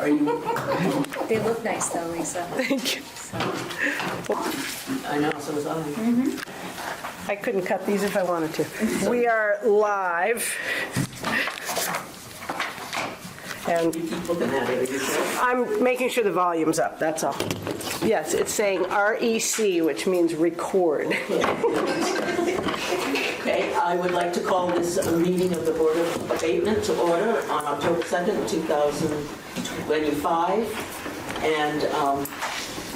Are you? They look nice though, Lisa. Thank you. I know, so was I. I couldn't cut these if I wanted to. We are live. And You keep looking at it, are you sure? I'm making sure the volume's up, that's all. Yes, it's saying REC, which means record. Okay, I would like to call this a meeting of the Board of Abatement to order on October 2nd, 2025. And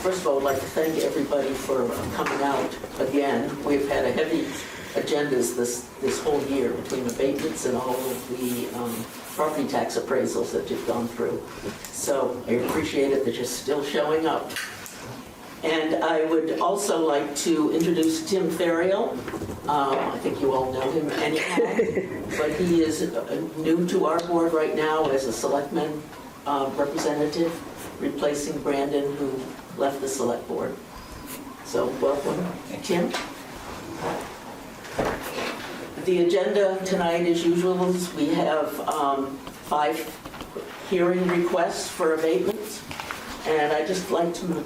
first of all, I'd like to thank everybody for coming out again. We've had a heavy agendas this whole year between abatements and all of the property tax appraisals that you've gone through. So I appreciate it that you're still showing up. And I would also like to introduce Tim Ferriel. I think you all know him anyhow, but he is new to our board right now as a selectman representative, replacing Brandon, who left the select board. So welcome, Tim. The agenda tonight, as usual, is we have 5 hearing requests for abatements. And I'd just like to,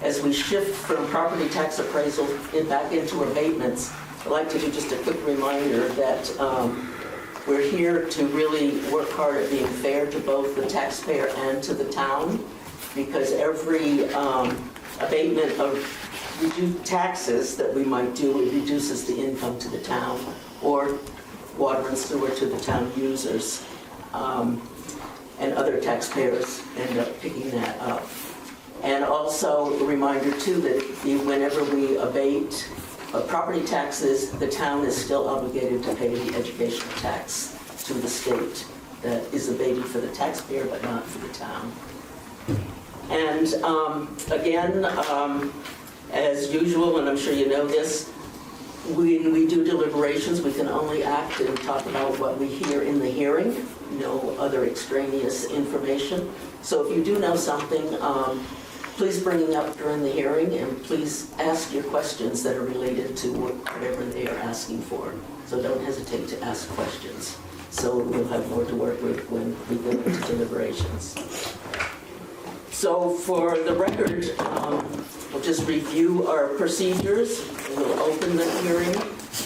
as we shift from property tax appraisal back into abatements, I'd like to do just a quick reminder that we're here to really work hard at being fair to both the taxpayer and to the town, because every abatement of reduced taxes that we might do, it reduces the income to the town, or water and sewer to the town users. And other taxpayers end up picking that up. And also a reminder too that whenever we abate property taxes, the town is still obligated to pay the educational tax to the state that is abated for the taxpayer but not for the town. And again, as usual, and I'm sure you know this, when we do deliberations, we can only act and talk about what we hear in the hearing, no other extraneous information. So if you do know something, please bring it up during the hearing, and please ask your questions that are related to whatever they are asking for. So don't hesitate to ask questions. So we'll have more to work with when we go into deliberations. So for the record, we'll just review our procedures. We'll open the hearing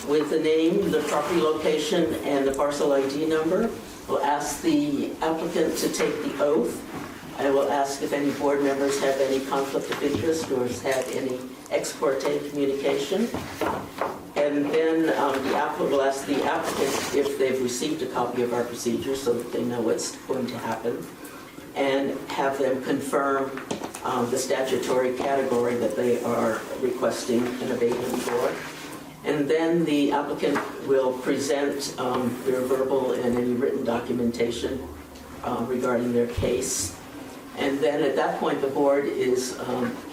with the name, the property location, and the parcel ID number. We'll ask the applicant to take the oath. I will ask if any board members have any conflict of interest or has had any ex parte communication. And then the applicant will ask the applicant if they've received a copy of our procedures so that they know what's going to happen, and have them confirm the statutory category that they are requesting an abatement for. And then the applicant will present their verbal and any written documentation regarding their case. And then at that point, the board is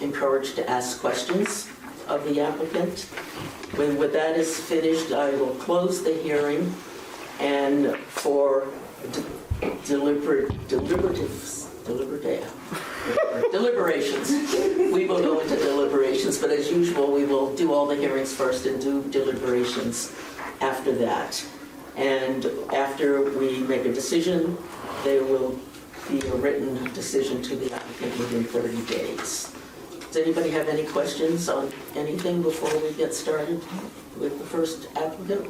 encouraged to ask questions of the applicant. When that is finished, I will close the hearing, and for deliberations. We will go into deliberations, but as usual, we will do all the hearings first and do deliberations after that. And after we make a decision, there will be a written decision to the applicant within 30 days. Does anybody have any questions on anything before we get started with the first applicant?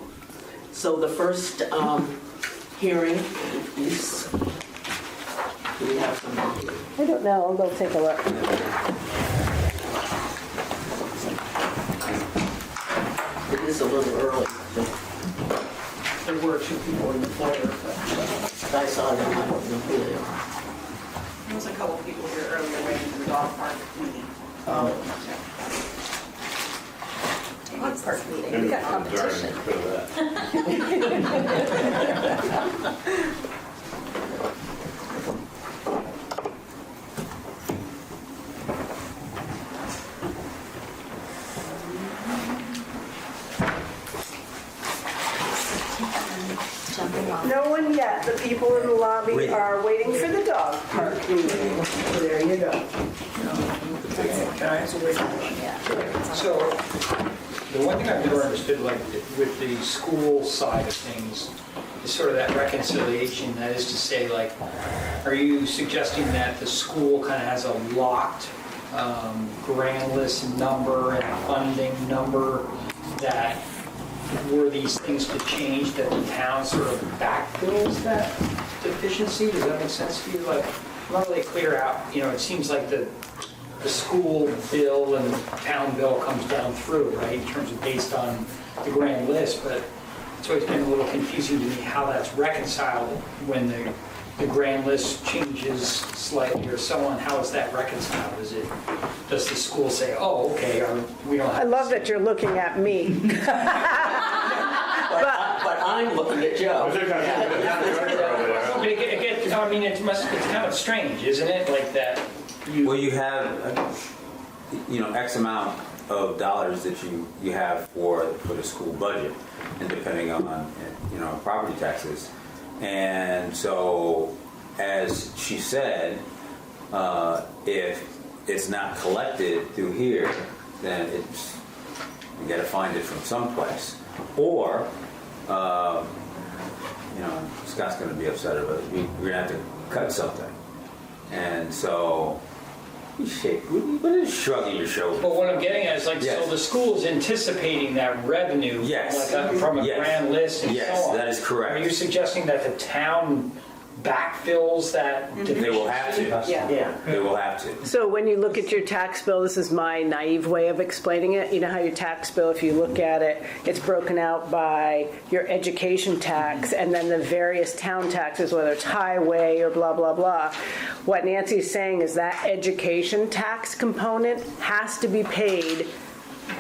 So the first hearing is, do we have somebody? I don't know, I'll go take a look. It is a little early. There were 2 people in the foyer. I saw them, I don't know who they are. There was a couple people here earlier waiting for the dog park meeting. Oh. Dog park meeting, we got competition. No one yet. The people in the lobby are waiting for the dog park meeting. There you go. Can I answer this? Yeah. So, the one thing I've never understood, like with the school side of things, is sort of that reconciliation. That is to say, like, are you suggesting that the school kind of has a locked grand list number and a funding number that were these things to change, that the town sort of backfills that deficiency? Does that make sense to you? Like, I'm not really clear out, it seems like the school bill and town bill comes down through, right, in terms of based on the grand list, but it's always been a little confusing to me how that's reconciled when the grand list changes slightly or so on. How is that reconciled? Does the school say, oh, okay, or we don't have... I love that you're looking at me. But I'm looking at Joe. But it's kind of strange, isn't it? Like that Well, you have, X amount of dollars that you have for the school budget, and depending on, property taxes. And so, as she said, if it's not collected through here, then you got to find it from someplace. Or, Scott's going to be upset about it. We're going to have to cut something. And so, what is shrugging your shoulders? But what I'm getting at is Yes. so the school's anticipating that revenue Yes. from a Yes. grand list and Yes, so on. that is correct. Are you suggesting that the town backfills that deficiency? They will have to. Yeah. They will have to. So when you look at your tax bill, this is my naive way of explaining it. You know how your tax bill, if you look at it, it's broken out by your education tax and then the various town taxes, whether it's highway or blah, blah, blah. What Nancy's saying is that education tax component has to be paid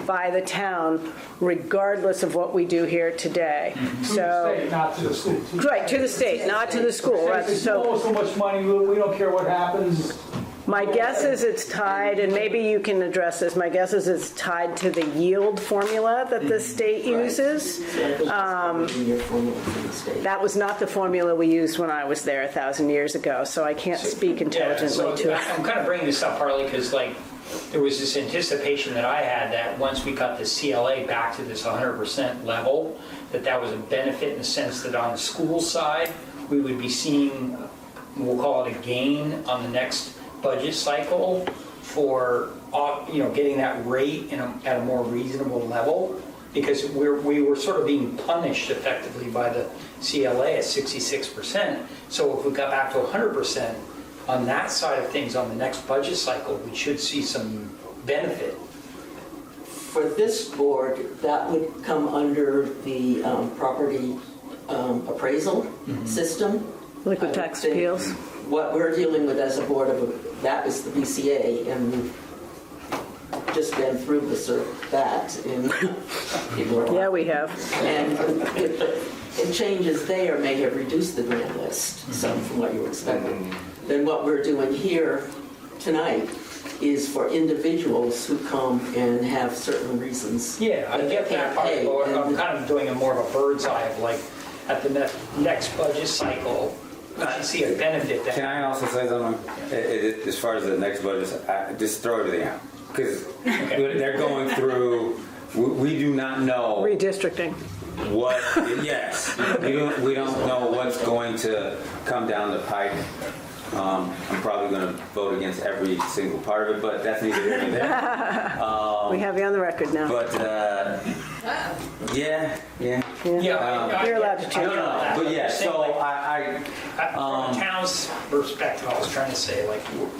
by the town regardless of what we do here today. So, State, not to the school. right, to the state, not to the school. Right? They So owe so much money, we don't care what happens. my guess is it's tied, and maybe you can address this, my guess is it's tied to the yield formula that the state uses. Your formula from the state. That was not the formula we used when I was there 1,000 years ago, so I can't speak intelligently to it. I'm kind of bringing this up partly because there was this anticipation that I had that once we got the CLA back to this 100% level, that was a benefit in the sense that on the school side, we would be seeing, we'll call it a gain on the next budget cycle for, getting that rate at a more reasonable level, because we were sort of being punished effectively by the CLA at 66%. So if we got back to 100%, on that side of things, on the next budget cycle, we should see some benefit. For this board, that would come under the property appraisal system. Liquid I tax think appeals. What we're dealing with as a board that is the BCA, and we've just been through that in people are. Yeah, we have. And if changes there may have reduced the grant list some from what you were expecting. Then what we're doing here tonight is for individuals who come and have certain reasons. Yeah, I that they get that can't part, pay. but I'm And kind of doing a more of a bird's eye of at the next budget cycle, we should see a benefit Can there. I also say something? As far as the next budget, just throw everything out. Because they're going through, we do not know Redistricting. what, yes, we don't know what's going to come down the pike. I'm probably going to vote against every single part of it, but that's neither here nor there. We have you on the record now. But, yeah. You're allowed to change. But yeah, so From the town's perspective, I was trying to say,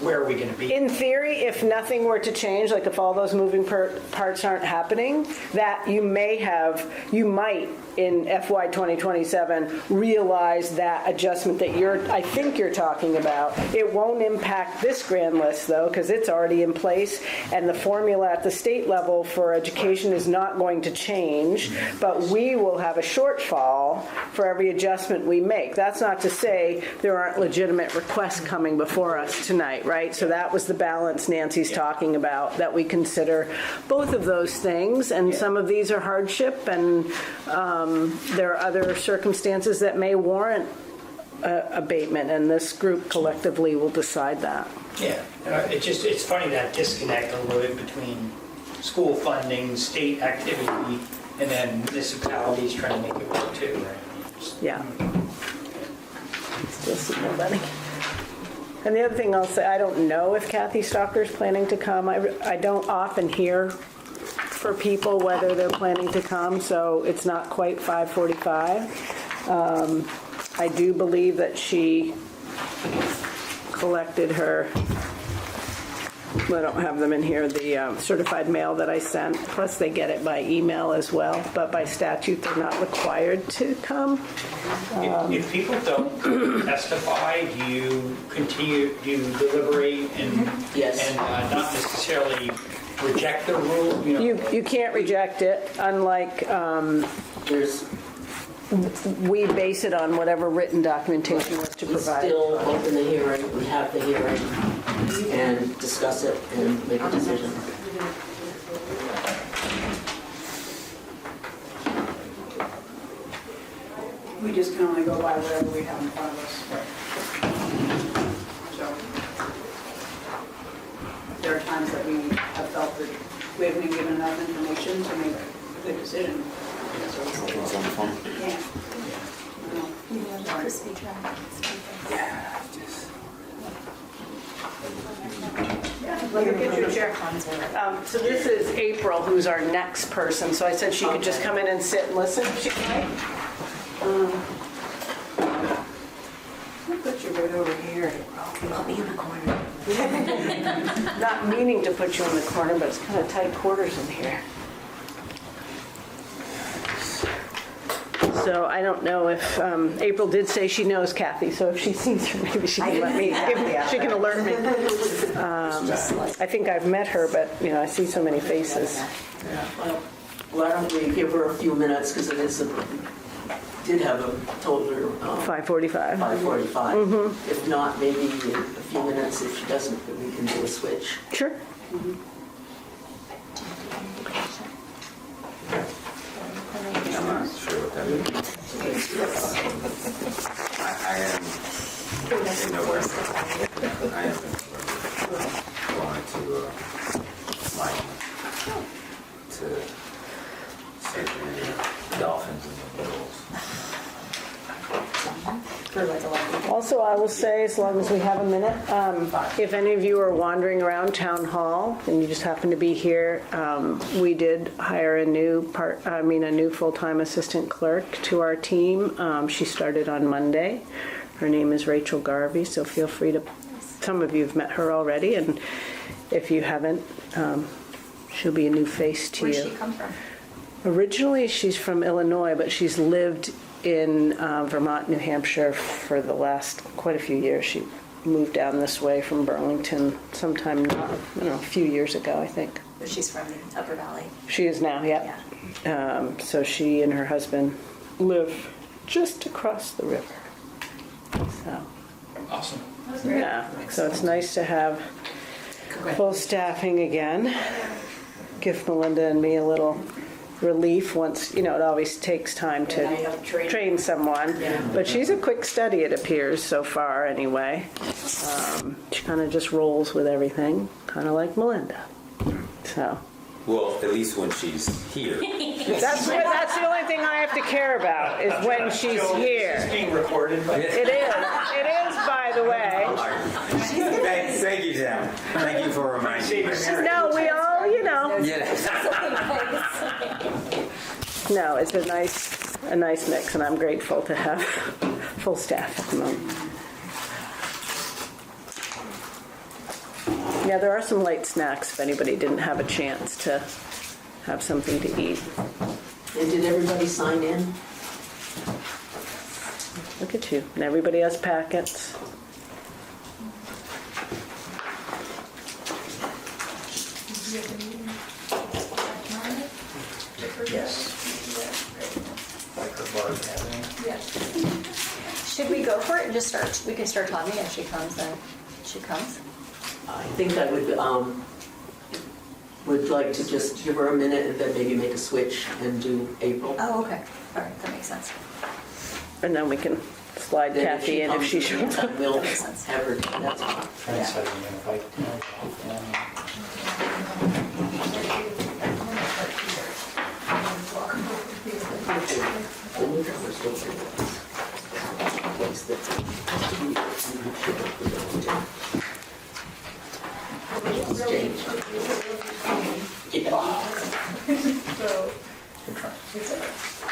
where are we going to be? In theory, if nothing were to change, like if all those moving parts aren't happening, that you might in FY 2027 realize that adjustment that I think you're talking about. It won't impact this grand list though, because it's already in place, and the formula at the state level for education is not going to change, but we will have a shortfall for every adjustment we make. That's not to say there aren't legitimate requests coming before us tonight, right? So that was the balance Nancy's talking about, that we consider both of those things, and some of these are hardship, and there are other circumstances that may warrant abatement, and this group collectively will decide that. Yeah, it's funny that disconnect a little bit between school funding, state activity, and then municipalities trying to make it work too, right? Yeah. Still see nobody. And the other thing I'll say, I don't know if Kathy Stalker's planning to come. I don't often hear for people whether they're planning to come, so it's not quite 5:45. I do believe that she collected her, I don't have them in here, the certified mail that I sent, plus they get it by email as well, but by statute, they're not required to come. If people don't testify, do you continue, do you deliberate and Yes. and not necessarily reject the rule? You can't reject it, unlike There's, we base it on whatever written documentation was to we provide. still open the hearing, we have the hearing, and discuss it and make a decision. We just can only go by whatever we have in front of us. So there are times that we have felt that we haven't been given enough information to make a good decision. So yeah. Crispy dry. Let her get your chair. So this is April, who's our next person, so I said she could just come in and sit and listen if she'd like. I'll put you right over here. Put me in the corner. Not meaning to put you in the corner, but it's kind of tight quarters in here. So I don't know if, April did say she knows Kathy, so if she sees her, maybe she can let me, she can alert me. I think I've met her, but, I see so many faces. Well, why don't we give her a few minutes, because it is, did have told her 5:45. 5:45. If not, maybe in a few minutes, if she doesn't, then we can do a switch. Sure. I'm not sure what that means. I am in November. I am in November. Going to Miami to see the Dolphins and the Bills. Also, I will say, as long as we have a minute, if any of you are wandering around Town Hall and you just happen to be here, we did hire a new full-time assistant clerk to our team. She started on Monday. Her name is Rachel Garvey, so feel free to, some of you have met her already, and if you haven't, she'll be a new face to you. Where'd she come from? Originally, she's from Illinois, but she's lived in Vermont, New Hampshire for the last quite a few years. She moved down this way from Burlington sometime, a few years ago, I think. But she's from the Upper Valley. She is now, yeah. So she and her husband live just across the river. So, Awesome. yeah, so it's nice to have full staffing again. Give Melinda and me a little relief once, it always takes time to train someone. But she's a quick study, it appears, so far anyway. She kind of just rolls with everything, kind of like Melinda. So Well, at least when she's here. that's the only thing I have to care about is when she's It's here. being recorded, but It is, by the way. Thank you, Sam. Thank you for reminding me. No, we all, No, it's a nice mix, and I'm grateful to have full staff at the moment. Yeah, there are some light snacks if anybody didn't have a chance to have something to eat. And did everybody sign in? Look at you. And everybody has packets. yes. Like her bar's happening. Should we go for it and just start? We can start talking if she comes. Then she comes. I think I would like to just give her a minute and then maybe make a switch and do April. Oh, okay. All right, that makes sense. And then we can slide Then Kathy in if she comes, shows up. We'll Makes sense. have her, that's fine. Trying to set an invite. Then we're still- Exchange. Yeah.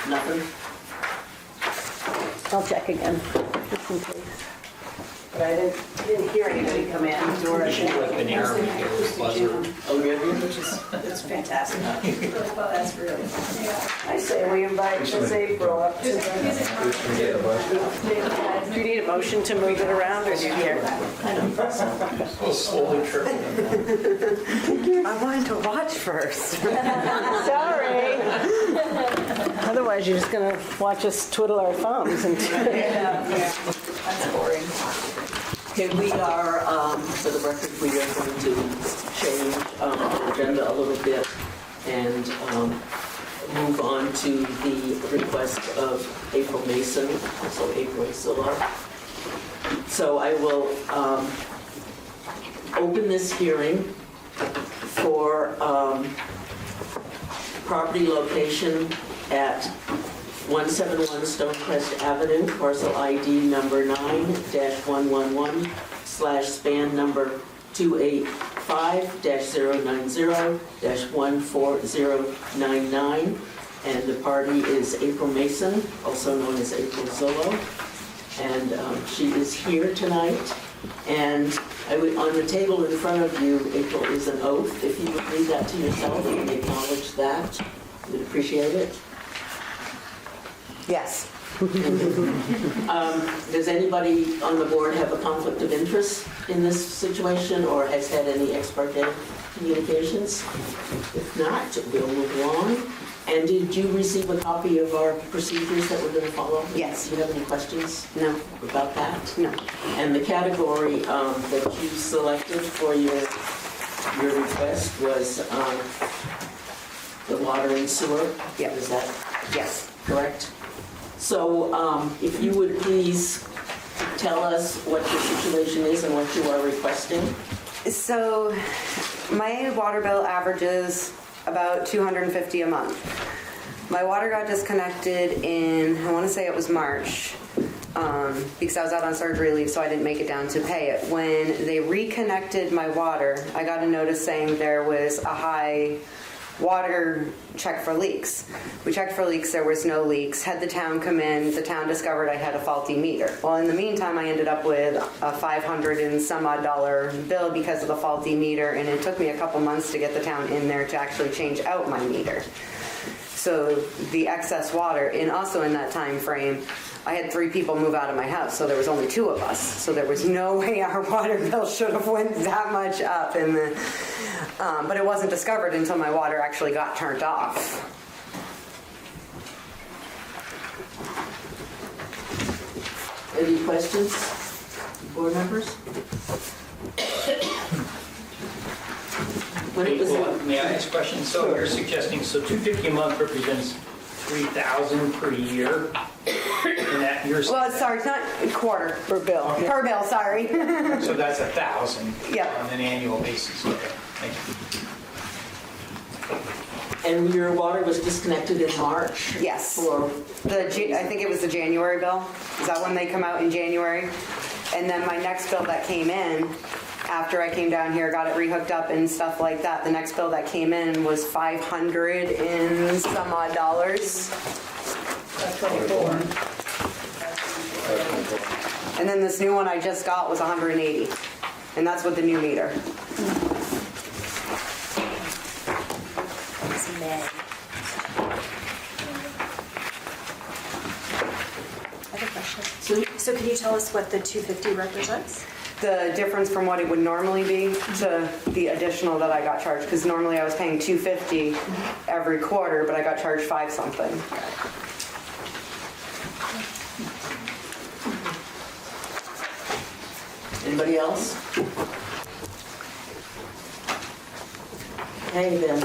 Nothing? I'll check again, just in case. But I didn't hear anybody come in. We should do a banana buzzer. Oh, really? It's fantastic. That's really, I say we invite Miss April up to the... Do you need a motion to move it around, or do you care? We'll slowly trickle them. I wanted to watch first. Sorry. Otherwise, you're just gonna watch us twiddle our thumbs and... that's boring. Okay, we are, for the record, we are going to change the agenda a little bit and move on to the request of April Mason, also April Zillow. So I will open this hearing for property location at 171 Stonecrest Avenue, parcel ID number 9-111/span number 285-090-14099. And the party is April Mason, also known as April Zillow. And she is here tonight. And I would, on the table in front of you, April, is an oath. If you would read that to yourself and acknowledge that, we'd appreciate it. Yes. Does anybody on the board have a conflict of interest in this situation or has had any ex parte communications? If not, we'll move along. And did you receive a copy of our procedures that we're going to follow? Yes. Do you have any questions? No. About that? No. And the category that you selected for your request was the water and sewer? Yep. Is that Yes. correct? So if you would please tell us what your situation is and what you are requesting. So my water bill averages about $250 a month. My water got disconnected in, I want to say it was March, because I was out on surgery leave, so I didn't make it down to pay it. When they reconnected my water, I got a notice saying there was a high water check for leaks. We checked for leaks, there was no leaks. Had the town come in, the town discovered I had a faulty meter. Well, in the meantime, I ended up with a $500 and some odd bill because of the faulty meter, and it took me a couple months to get the town in there to actually change out my meter. So the excess water, and also in that time frame, I had 3 people move out of my house, so there was only 2 of us. So there was no way our water bill should have went that much up. But it wasn't discovered until my water actually got turned off. Any questions, board members? When it was, May I ask a question? So you're suggesting, so $250 a month represents $3,000 per year? And that you're, Well, sorry, it's not a quarter. Per bill. Per bill, sorry. so that's $1,000 Yep. on an annual basis? Okay, thank you. and your water was disconnected in March? Yes. For, I think it was the January bill. Is that when they come out in January? And then my next bill that came in, after I came down here, got it rehooked up and stuff like that, the next bill that came in was $500 and some odd dollars. 24. And then this new one I just got was 180. And that's with the new meter. It's May. I have a question. So can you tell us what the 250 represents? The difference from what it would normally be to the additional that I got charged, because normally I was paying $250 every quarter, but I got charged $5 something. anybody else? Okay, then,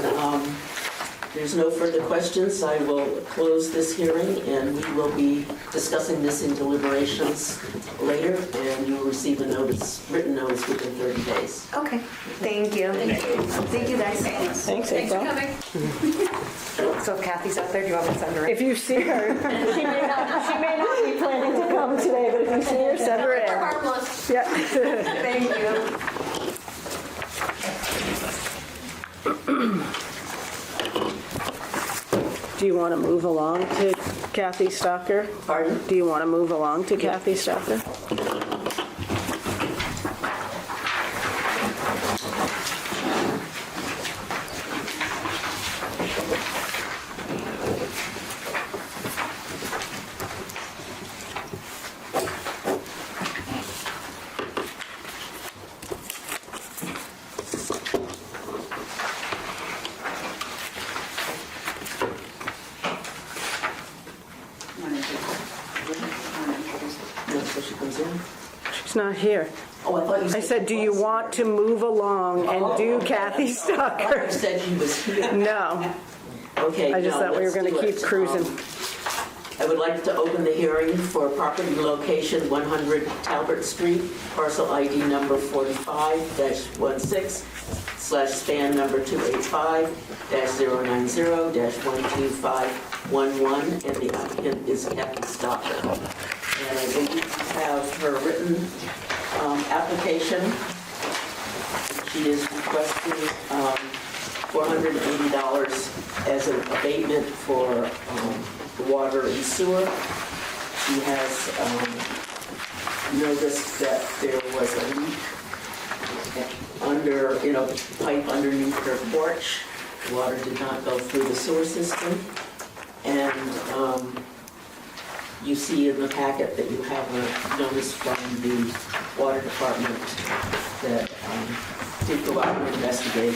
there's no further questions. I will close this hearing, and we will be discussing this in deliberations later, and you will receive a notice, written notice within 30 days. Okay, thank you. Thank you, guys. Thanks, Thanks for April. coming. So if Kathy's out there, do you want me to send her in? If you see her, she may not be planning to come today, but if you see her, send her We're in. harmless. Yeah. Thank you. Do you want to move along to Kathy Stocker? Pardon? Do you want to move along to Kathy Stocker? No, so she comes in? She's not here. Oh, I thought you I said. said, do you want to move along and do Kathy You Stocker? said he was here. No, Okay. I just no, thought we were let's going to do keep it. cruising. I would like to open the hearing for property location 100 Talbot Street, parcel ID number 45-16/span number 285-090-12511, and the applicant is Kathy Stocker. And I believe you have her written application. She is requesting $480 as an abatement for the water and sewer. She has noticed that there was a leak in a pipe underneath her porch. The water did not go through the sewer system. And you see in the packet that you have a notice from the water department that did go out and investigate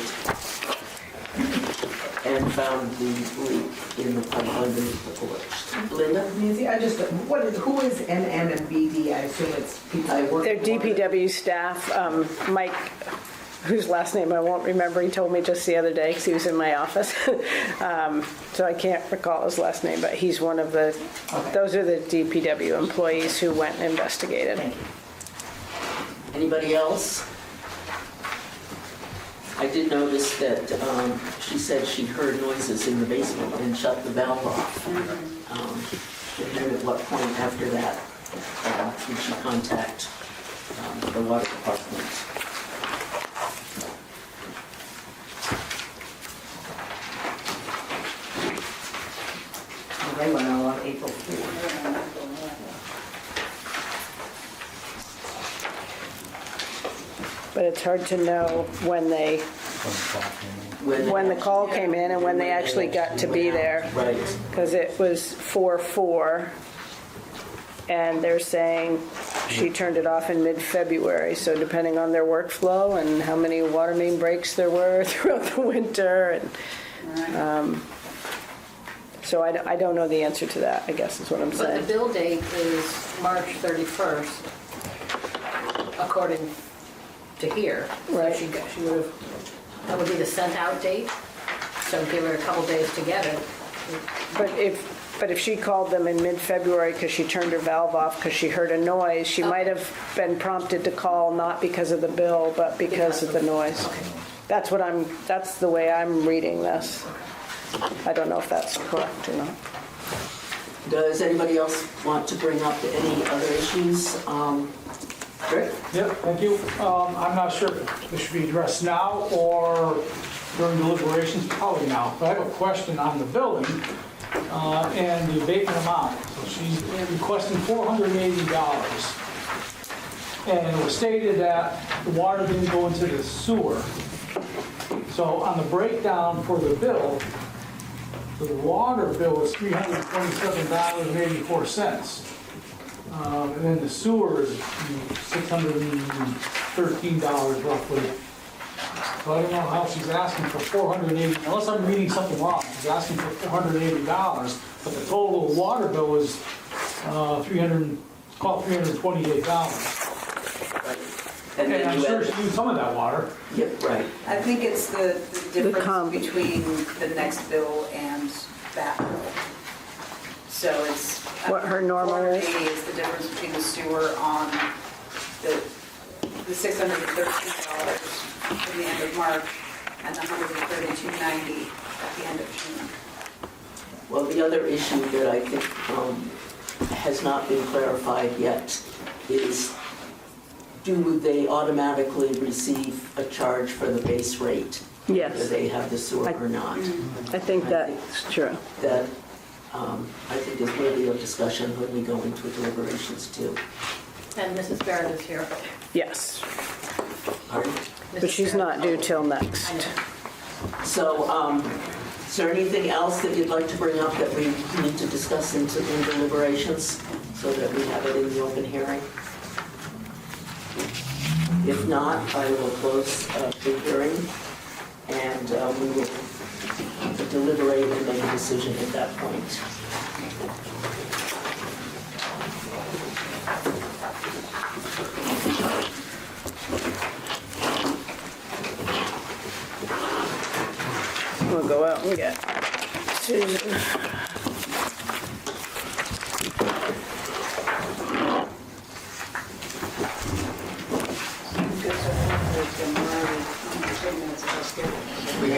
and found the leak in the pipe underneath the porch. Linda? Nancy, who is NM and BD? I assume it's people that work. They're DPW staff. Mike, whose last name I won't remember, he told me just the other day because he was in my office. So I can't recall his last name, but he's one of the, those are the DPW employees who went and investigated. Thank you. Anybody else? I did notice that she said she heard noises in the basement and shut the valve off. And at what point after that did she contact the water department? They went out on April 4th. But it's hard to know when the call came in and when they actually got to be there. Right. Because it was 4/4, and they're saying she turned it off in mid-February. So depending on their workflow and how many water main breaks there were throughout the winter, and so I don't know the answer to that, I guess is what I'm But the saying. bill date is March 31st, according to here. So Right. she would have, that would be the sent out date, so give her a couple days to get it. But if she called them in mid-February because she turned her valve off because she heard a noise, she might have been prompted to call not because of the bill, but because of the noise. That's the way I'm reading this. I don't know if that's correct or not. Does anybody else want to bring up any other issues? Rick? Yeah, thank you. I'm not sure if this should be addressed now or during deliberations, probably now. But I have a question on the billing and the abatement amount. So she's requesting $480. And it was stated that the water didn't go into the sewer. So on the breakdown for the bill, the water bill is $327.84. And then the sewer is $613 roughly. So I don't know how she's asking for $480, unless I'm reading something wrong. She's asking for $480, but the total water bill is $328. And And then I'm you sure had, she used some of that water. yep, right. I think it's the com. difference between the next bill and that bill. So it's. What her normal is? $480 is the difference between the sewer on the $613 at the end of March and the $132.90 at the end of June. Well, the other issue that I think has not been clarified yet is, do they automatically receive a charge for the base rate Yes. whether they have the sewer or not. I think that's true. That, I think is worthy of discussion when we go into deliberations too. And Mrs. Barrett is here. Yes, Pardon? but she's not due till next. I know. So, is there anything else that you'd like to bring up that we need to discuss in deliberations so that we have it in the open hearing? If not, I will close the hearing and we will deliberate and make a decision at that point. We'll go out and get Susan. We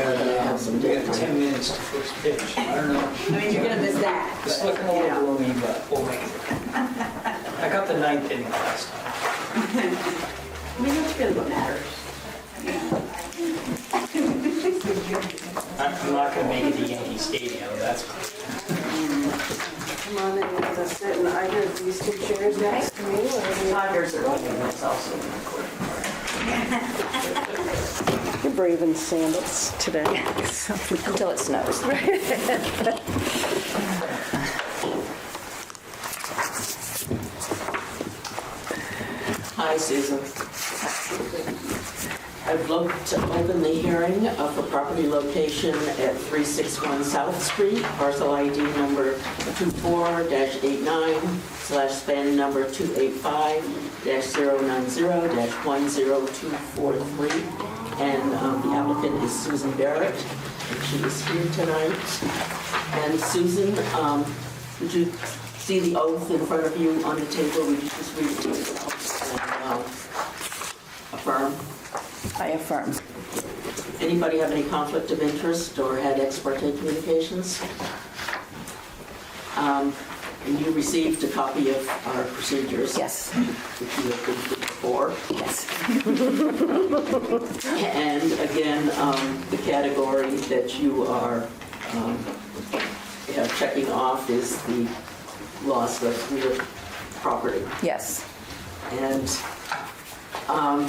got 10 minutes to first pitch. I don't know. I mean, you're gonna miss that. It's looking a little gloomy, but we'll make it. I got the 9th inning last time. I mean, that's really what matters. I'm not going to make it to Yankee Stadium, that's Come on in, let's sit in either of these two chairs next to me. Tigers are looking, that's also important. You're brave in sandals today. Until it snows. Hi, Susan. I've looked to open the hearing for property location at 361 South Street, parcel ID number 24-89/SPAN number 285-090-10243. And the applicant is Susan Barrett, and she is here tonight. And Susan, would you see the oath in front of you on the table? Would you just read it to yourself and affirm? I affirm. Anybody have any conflict of interest or had ex parte communications? And you received a copy of our procedures? Yes. Which you have been through before. Yes. And again, the category that you are checking off is the loss of real property. Yes. And I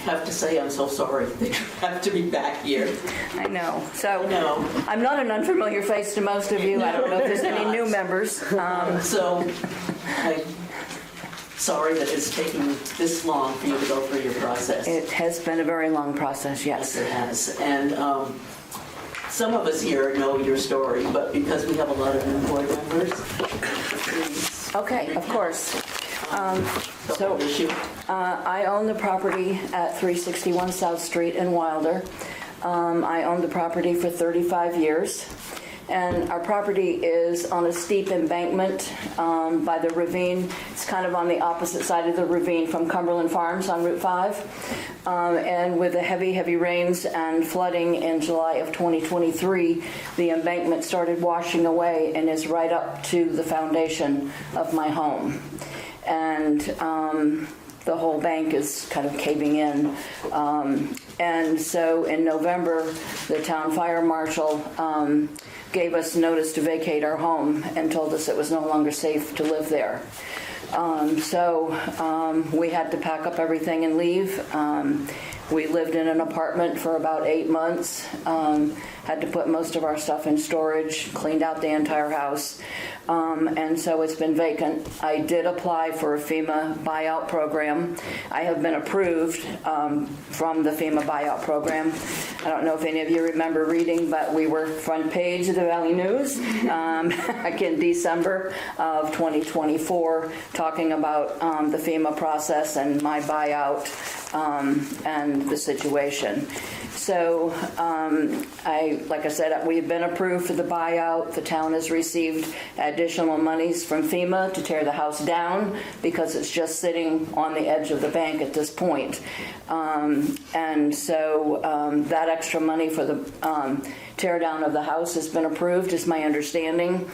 have to say, I'm so sorry that you have to be back here. I know. So No. I'm not an unfamiliar face to most of you. I don't know if there's any new members. So I'm sorry that it's taking this long for you to go through your process. It has been a very long process, Yes, yes. it has. And some of us here know your story, but because we have a lot of new board members, please. Okay, of course. The whole issue. I own the property at 361 South Street in Wilder. I owned the property for 35 years. And our property is on a steep embankment by the ravine. It's kind of on the opposite side of the ravine from Cumberland Farms on Route 5. And with the heavy, heavy rains and flooding in July of 2023, the embankment started washing away and is right up to the foundation of my home. And the whole bank is kind of caving in. And so in November, the town fire marshal gave us notice to vacate our home and told us it was no longer safe to live there. So we had to pack up everything and leave. We lived in an apartment for about 8 months, had to put most of our stuff in storage, cleaned out the entire house, and so it's been vacant. I did apply for a FEMA buyout program. I have been approved from the FEMA buyout program. I don't know if any of you remember reading, but we were front page of the Valley News back in December of 2024, talking about the FEMA process and my buyout and the situation. So, like I said, we've been approved for the buyout. The town has received additional monies from FEMA to tear the house down because it's just sitting on the edge of the bank at this point. And so that extra money for the tear down of the house has been approved, is my understanding.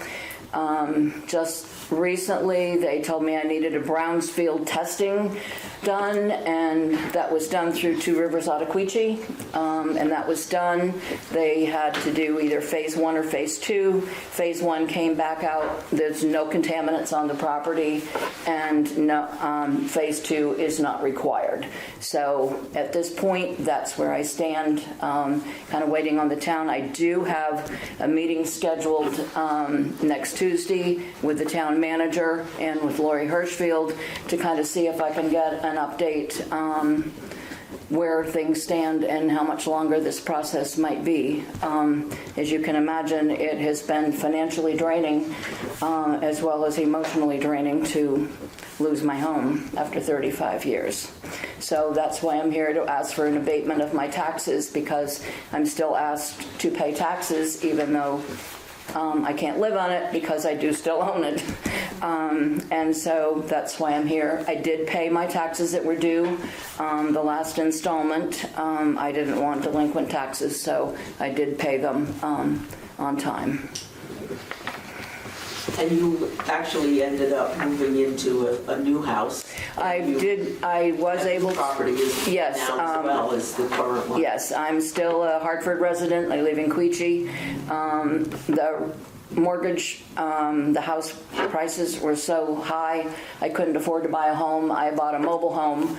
Just recently, they told me I needed a Brownsfield testing done, and that was done through Two Rivers Ottaquechee, and that was done. They had to do either phase 1 or phase 2. Phase 1 came back out, there's no contaminants on the property, and no, phase 2 is not required. So at this point, that's where I stand, kind of waiting on the town. I do have a meeting scheduled next Tuesday with the town manager and with Lori Hirschfield to kind of see if I can get an update where things stand and how much longer this process might be. As you can imagine, it has been financially draining as well as emotionally draining to lose my home after 35 years. So that's why I'm here to ask for an abatement of my taxes, because I'm still asked to pay taxes even though I can't live on it because I do still own it. And so that's why I'm here. I did pay my taxes that were due, the last installment. I didn't want delinquent taxes, so I did pay them on time. And you actually ended up moving into a new house. I was able to. Property is Yes, now as well as the current one. Yes, I'm still a Hartford resident. I live in Quechee. The mortgage, the house prices were so high, I couldn't afford to buy a home. I bought a mobile home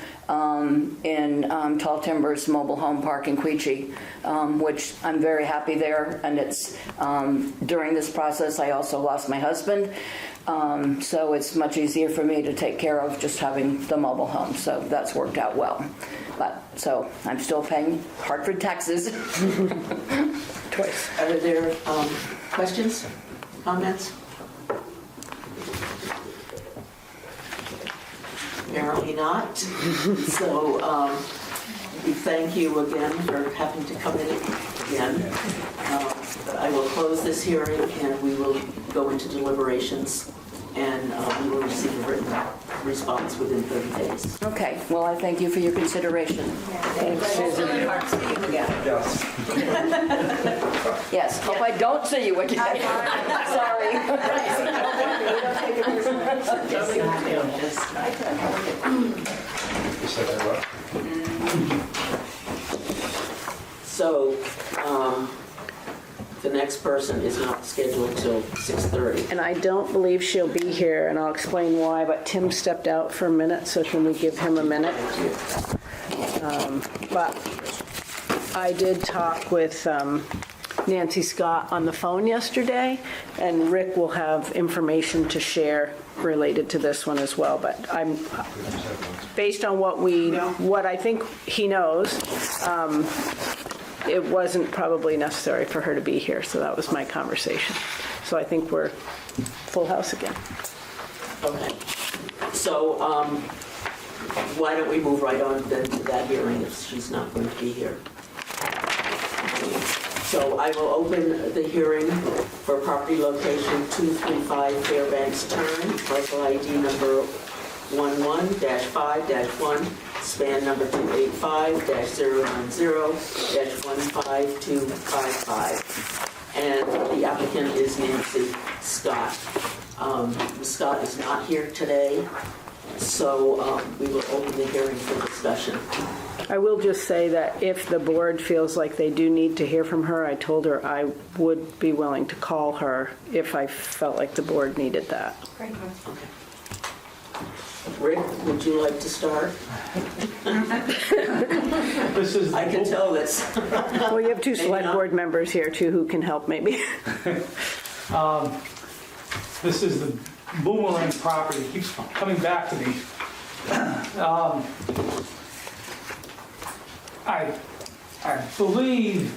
in Tall Timbers Mobile Home Park in Quechee, which I'm very happy there. And it's during this process, I also lost my husband. So it's much easier for me to take care of just having the mobile home. So that's worked out well. So I'm still paying Hartford taxes. Twice. Are there questions, comments? Apparently not. So we thank you again for having to come in again. I will close this hearing and we will go into deliberations, and we will receive a written response within 30 days. Okay, well, I thank you for your consideration. Thanks, Susan. Yes, hope I don't see you again. Sorry. So the next person is not scheduled till 6:30. And I don't believe she'll be here, and I'll explain why, but Tim stepped out for a minute, so can we give him a minute? But I did talk with Nancy Scott on the phone yesterday, and Rick will have information to share related to this one as well. But I'm, based on what I think he knows, it wasn't probably necessary for her to be here, so that was my conversation. So I think we're full house again. Okay. So why don't we move right on then to that hearing if she's not going to be here? So I will open the hearing for property location 235 Fairbanks Turn, parcel ID number 11-5-1, span number 285-090-15255. And the applicant is Nancy Scott. Ms. Scott is not here today, so we will open the hearing for discussion. I will just say that if the board feels like they do need to hear from her, I told her I would be willing to call her if I felt like the board needed that. Okay. Rick, would you like to start? This is I can tell this. Well, you have two select board members here too who can help maybe. This is the Boomerang property. It keeps coming back to me. I believe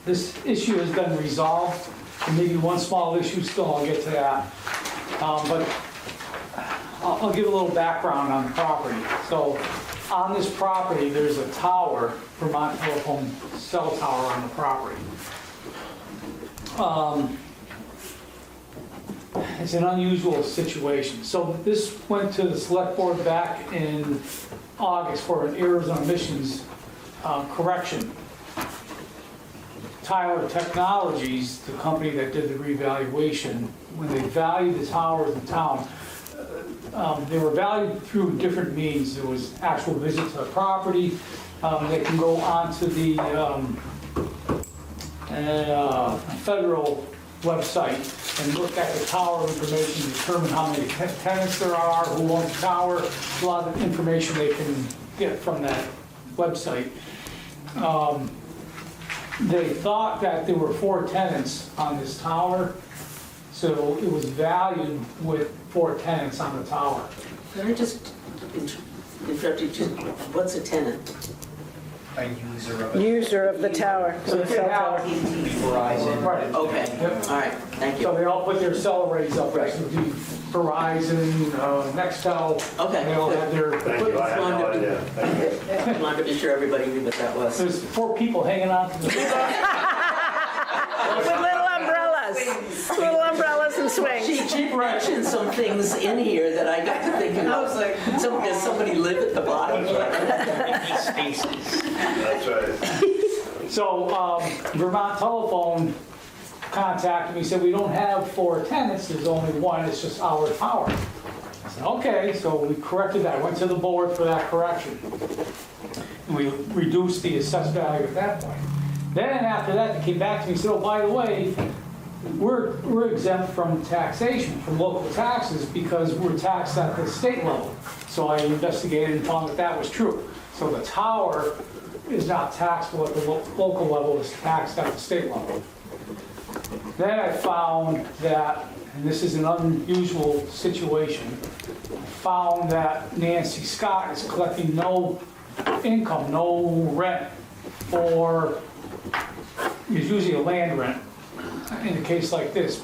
this issue has been resolved. And maybe one small issue still, I'll get to that. But I'll give a little background on the property. So on this property, there's a tower, Vermont Telephone cell tower on the property. It's an unusual situation. So this went to the select board back in August for an errors and omissions correction. Tyler Technologies, the company that did the revaluation, when they valued the towers in town, They were valued through different means. There was actual visit to the property. They can go onto the federal website and look at the tower information, determine how many tenants there are, who owns the tower. A lot of information they can get from that website. They thought that there were 4 tenants on this tower, so it was valued with 4 tenants on the tower. Can I just interrupt you? What's a tenant? A user of it. User of the tower, of the cell tower. Verizon. Right. Okay, all right, thank So you. they all put their cell rates up, Right. so the Verizon, Nextel, Okay, they all have their, Thank you, I had no idea. Thank you. I wanted to be sure everybody knew what that was. there's 4 people hanging on to the, With little umbrellas. Little umbrellas and swings. She mentioned some things in here that I got to thinking, I was like, does somebody live at the bottom? Spaces. That's right. so Vermont Telephone contacted me, said, we don't have 4 tenants, there's only 1, it's just our tower. I said, okay, so we corrected that, went to the board for that correction. And we reduced the assessed value at that point. Then after that, they came back to me and said, oh, by the way, we're exempt from taxation, from local taxes, because we're taxed at the state level. So I investigated and found that that was true. So the tower is not taxable at the local level, it's taxed at the state level. Then I found that, and this is an unusual situation, I found that Nancy Scott is collecting no income, no rent for, it's usually a land rent in a case like this.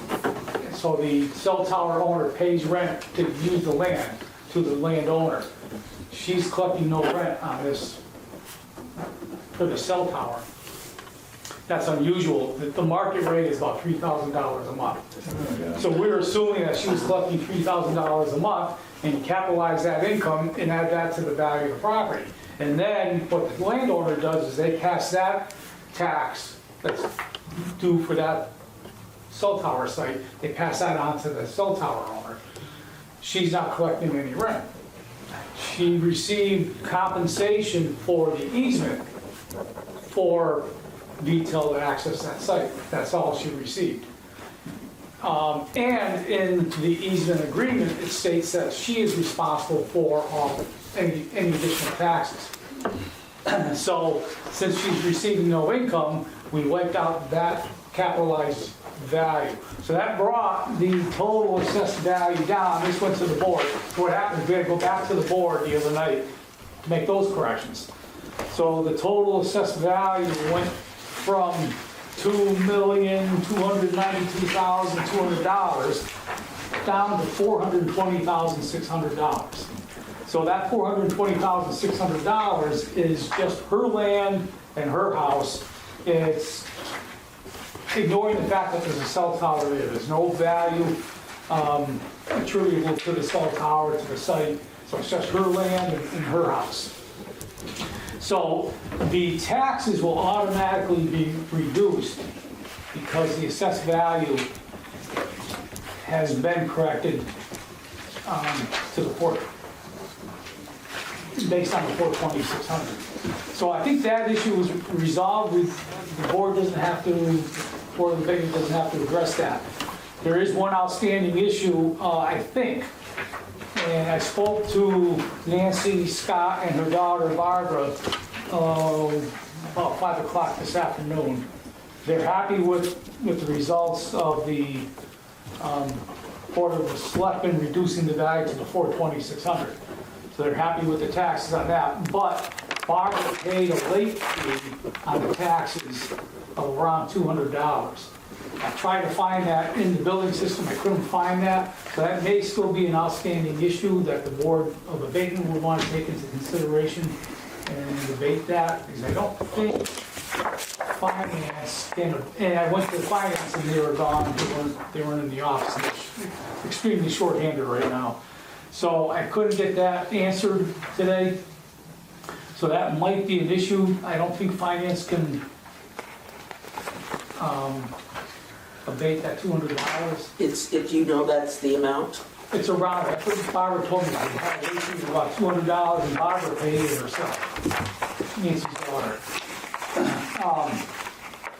So the cell tower owner pays rent to use the land to the landowner. She's collecting no rent on this for the cell tower. That's unusual. The market rate is about $3,000 a month. So we're assuming that she was collecting $3,000 a month and capitalize that income and add that to the value of the property. And then what the landowner does is they pass that tax that's due for that cell tower site, they pass that on to the cell tower owner. She's not collecting any rent. She received compensation for the easement for detailed access to that site. That's all she received. And in the easement agreement, it states that she is responsible for any additional taxes. So since she's receiving no income, we wiped out that capitalized value. So that brought the total assessed value down. This went to the board. So what happened is we had to go back to the board the other night to make those corrections. So the total assessed value went from $2,292,200 down to $420,600. So that $420,600 is just her land and her house. It's ignoring the fact that there's a cell tower there. There's no value attributable to the cell tower, to the site. So it's just her land and her house. So the taxes will automatically be reduced because the assessed value has been corrected to the port, based on the 420,600. So I think that issue was resolved. The board doesn't have to, Board of Abatement doesn't have to address that. There is one outstanding issue, I think, and I spoke to Nancy Scott and her daughter Barbara about 5 o'clock this afternoon. They're happy with the results of the Board of Selectmen reducing the value to the 420,600. So they're happy with the taxes on that. But Barbara paid a late fee on the taxes of around $200. I tried to find that in the building system, I couldn't find that. So that may still be an outstanding issue that the Board of Abatement would want to take into consideration and debate that, because I don't think finance can, and I went to the finance and they were gone, they weren't in the office. They're extremely short-handed right now. So I couldn't get that answered today. So that might be an issue. I don't think finance can abate that $200. If you know that's the amount? It's around, that's what Barbara told me, we had AC was about $200 and Barbara paid it herself, Nancy's daughter.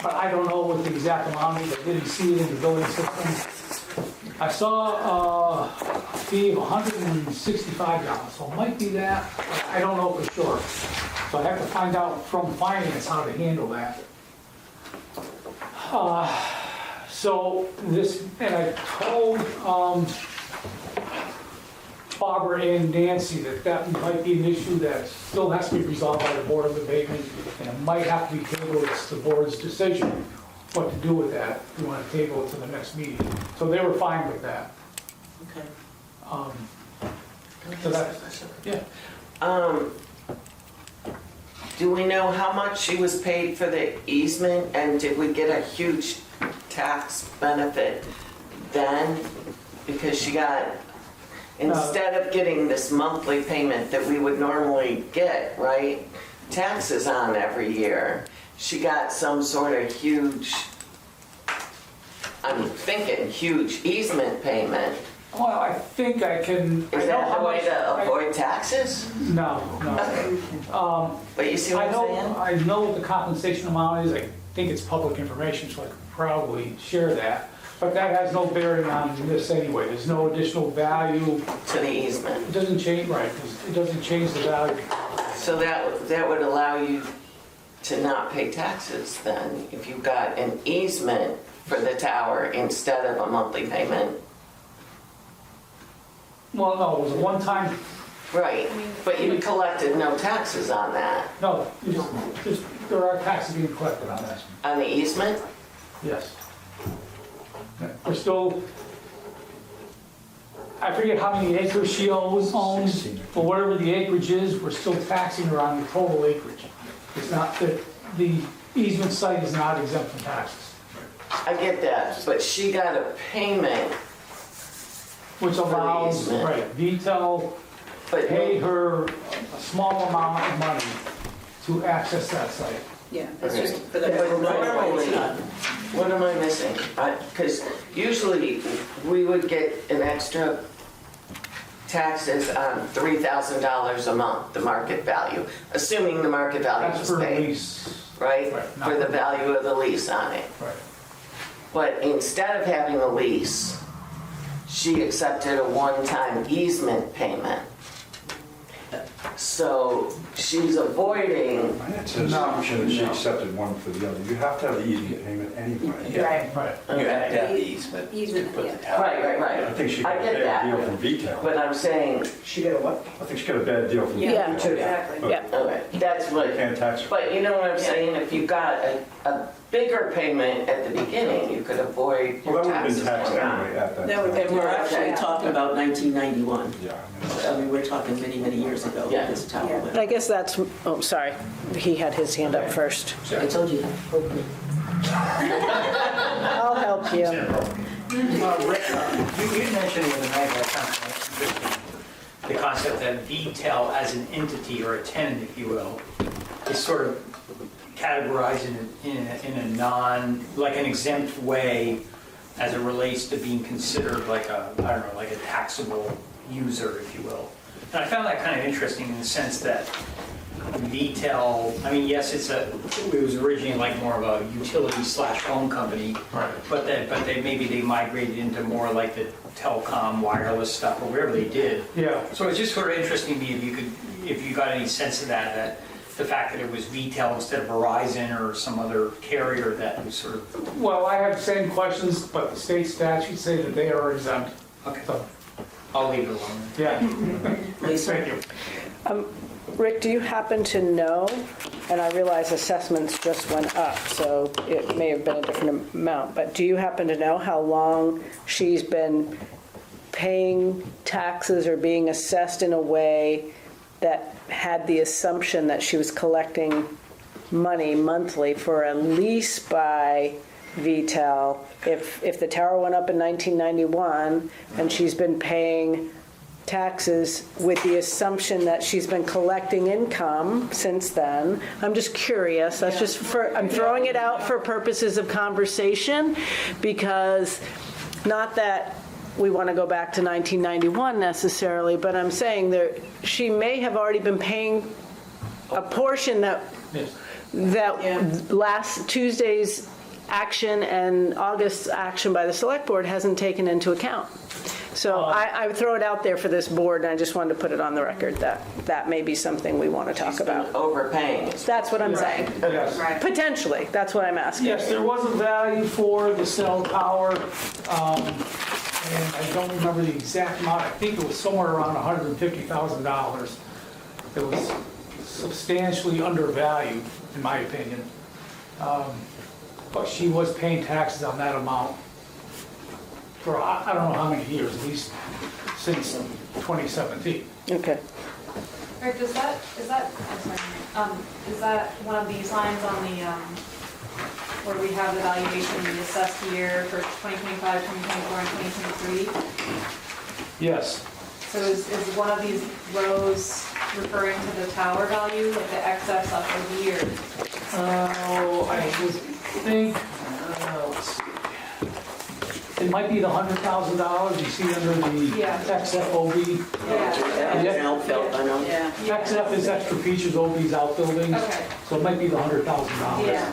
But I don't know what the exact amount is, I didn't see it in the building system. I saw a fee of $165, so it might be that, but I don't know for sure. So I have to find out from finance how to handle that. So this, and I told Barbara and Nancy that might be an issue that still has to be resolved by the Board of Abatement, and it might have to be tabled. It's the board's decision what to do with that, if you want to table it to the next meeting. So they were fine with that. Okay. So that's, yeah. Do we know how much she was paid for the easement, and did we get a huge tax benefit then? Because she got, instead of getting this monthly payment that we would normally get, right? Taxes on every year, she got some sort of huge, I'm thinking huge easement payment. Well, I think I can. Is that the way to avoid taxes? No, no. But you see what I'm saying? I know what the compensation amount is. I think it's public information, so I could probably share that. But that has no bearing on this anyway. There's no additional value. To the easement. It doesn't change, right, it doesn't change the value. So that would allow you to not pay taxes then, if you got an easement for the tower instead of a monthly payment? Well, no, it was a one-time, Right, but you collected no taxes on that, no, there are taxes being collected on that, on the easement? yes. We're still, I forget how many acres she owns, but whatever the acreage is, we're still taxing her on the total acreage. It's not, the easement site is not exempt from taxes. I get that, but she got a payment, Which allows, easement. right, VTEL but pay her a small amount of money to access that site. Yeah, it's Okay. just for the. But normally, what am I missing? Because usually we would get an extra taxes on $3,000 a month, the market value, assuming the market value That's was for paid, lease. right? Right, For the value of the lease on it. Right. But instead of having a lease, she accepted a one-time easement payment. So she's avoiding, It's an assumption that she accepted one for the other. You have to have the easement payment anyway. Right. Right. You have to have the easement to Easement, put yeah. the tower. right. I think she I got a get bad that. deal from VTEL. But I'm saying, She got a what? I think she got a bad deal from Yeah. Yeah, VTEL. exactly. Yeah. okay, that's what, Can't tax her. but you know what I'm saying? If you got a bigger payment at the beginning, you could avoid Well, your that would have taxes been taxed going on. anyway at that That would time. And we're actually Yeah. talking about 1991. Yeah. I mean, we're talking many, many years ago. Yeah. This tower Yeah. went. And I guess that's, oh, sorry, he had his hand up first. I told you. I'll help you. Rick, you mentioned the other night, I found it interesting, the concept that VTEL as an entity or a tenant, if you will, is sort of categorized in a non, like an exempt way as it relates to being considered like a, I don't know, like a taxable user, if you will. And I found that kind of interesting in the sense that VTEL, I mean, yes, it was originally like more of a utility slash phone company, Right. but maybe they migrated into more like the telecom, wireless stuff, or whatever they did. Yeah. So it's just sort of interesting to me if you got any sense of that the fact that it was VTEL instead of Verizon or some other carrier that was sort of, Well, I have the same questions, but the state statutes say that they are exempt. okay, So, I'll leave it alone. yeah. Lisa? Thank you. Rick, do you happen to know, and I realize assessments just went up, so it may have been a different amount, but do you happen to know how long she's been paying taxes or being assessed in a way that had the assumption that she was collecting money monthly for a lease by VTEL? If the tower went up in 1991 and she's been paying taxes with the assumption that she's been collecting income since then. I'm just curious. That's just I'm throwing it out for purposes of conversation, because not that we want to go back to 1991 necessarily, but I'm saying she may have already been paying a portion that last Tuesday's action and August's action by the select board hasn't taken into account. So I would throw it out there for this board, and I just wanted to put it on the record that that may be something we want to talk about. Overpaying. That's what I'm saying. Yes. Potentially, that's what I'm asking. Yes, there was a value for the cell tower, and I don't remember the exact amount. I think it was somewhere around $150,000. It was substantially undervalued, in my opinion. But she was paying taxes on that amount for, I don't know how many years, at least since 2017. Okay. Rick, is that one of these lines on the, where we have the valuation, the assessed year for 2025, 2024, and 2023? Yes. So is one of these rows referring to the tower value, like the excess up of the year? Oh, I would think, let's see. It might be the $100,000 you see under the XFOB. XF is extra features, OB's outbuildings. Okay. So it might be the $100,000. Yeah.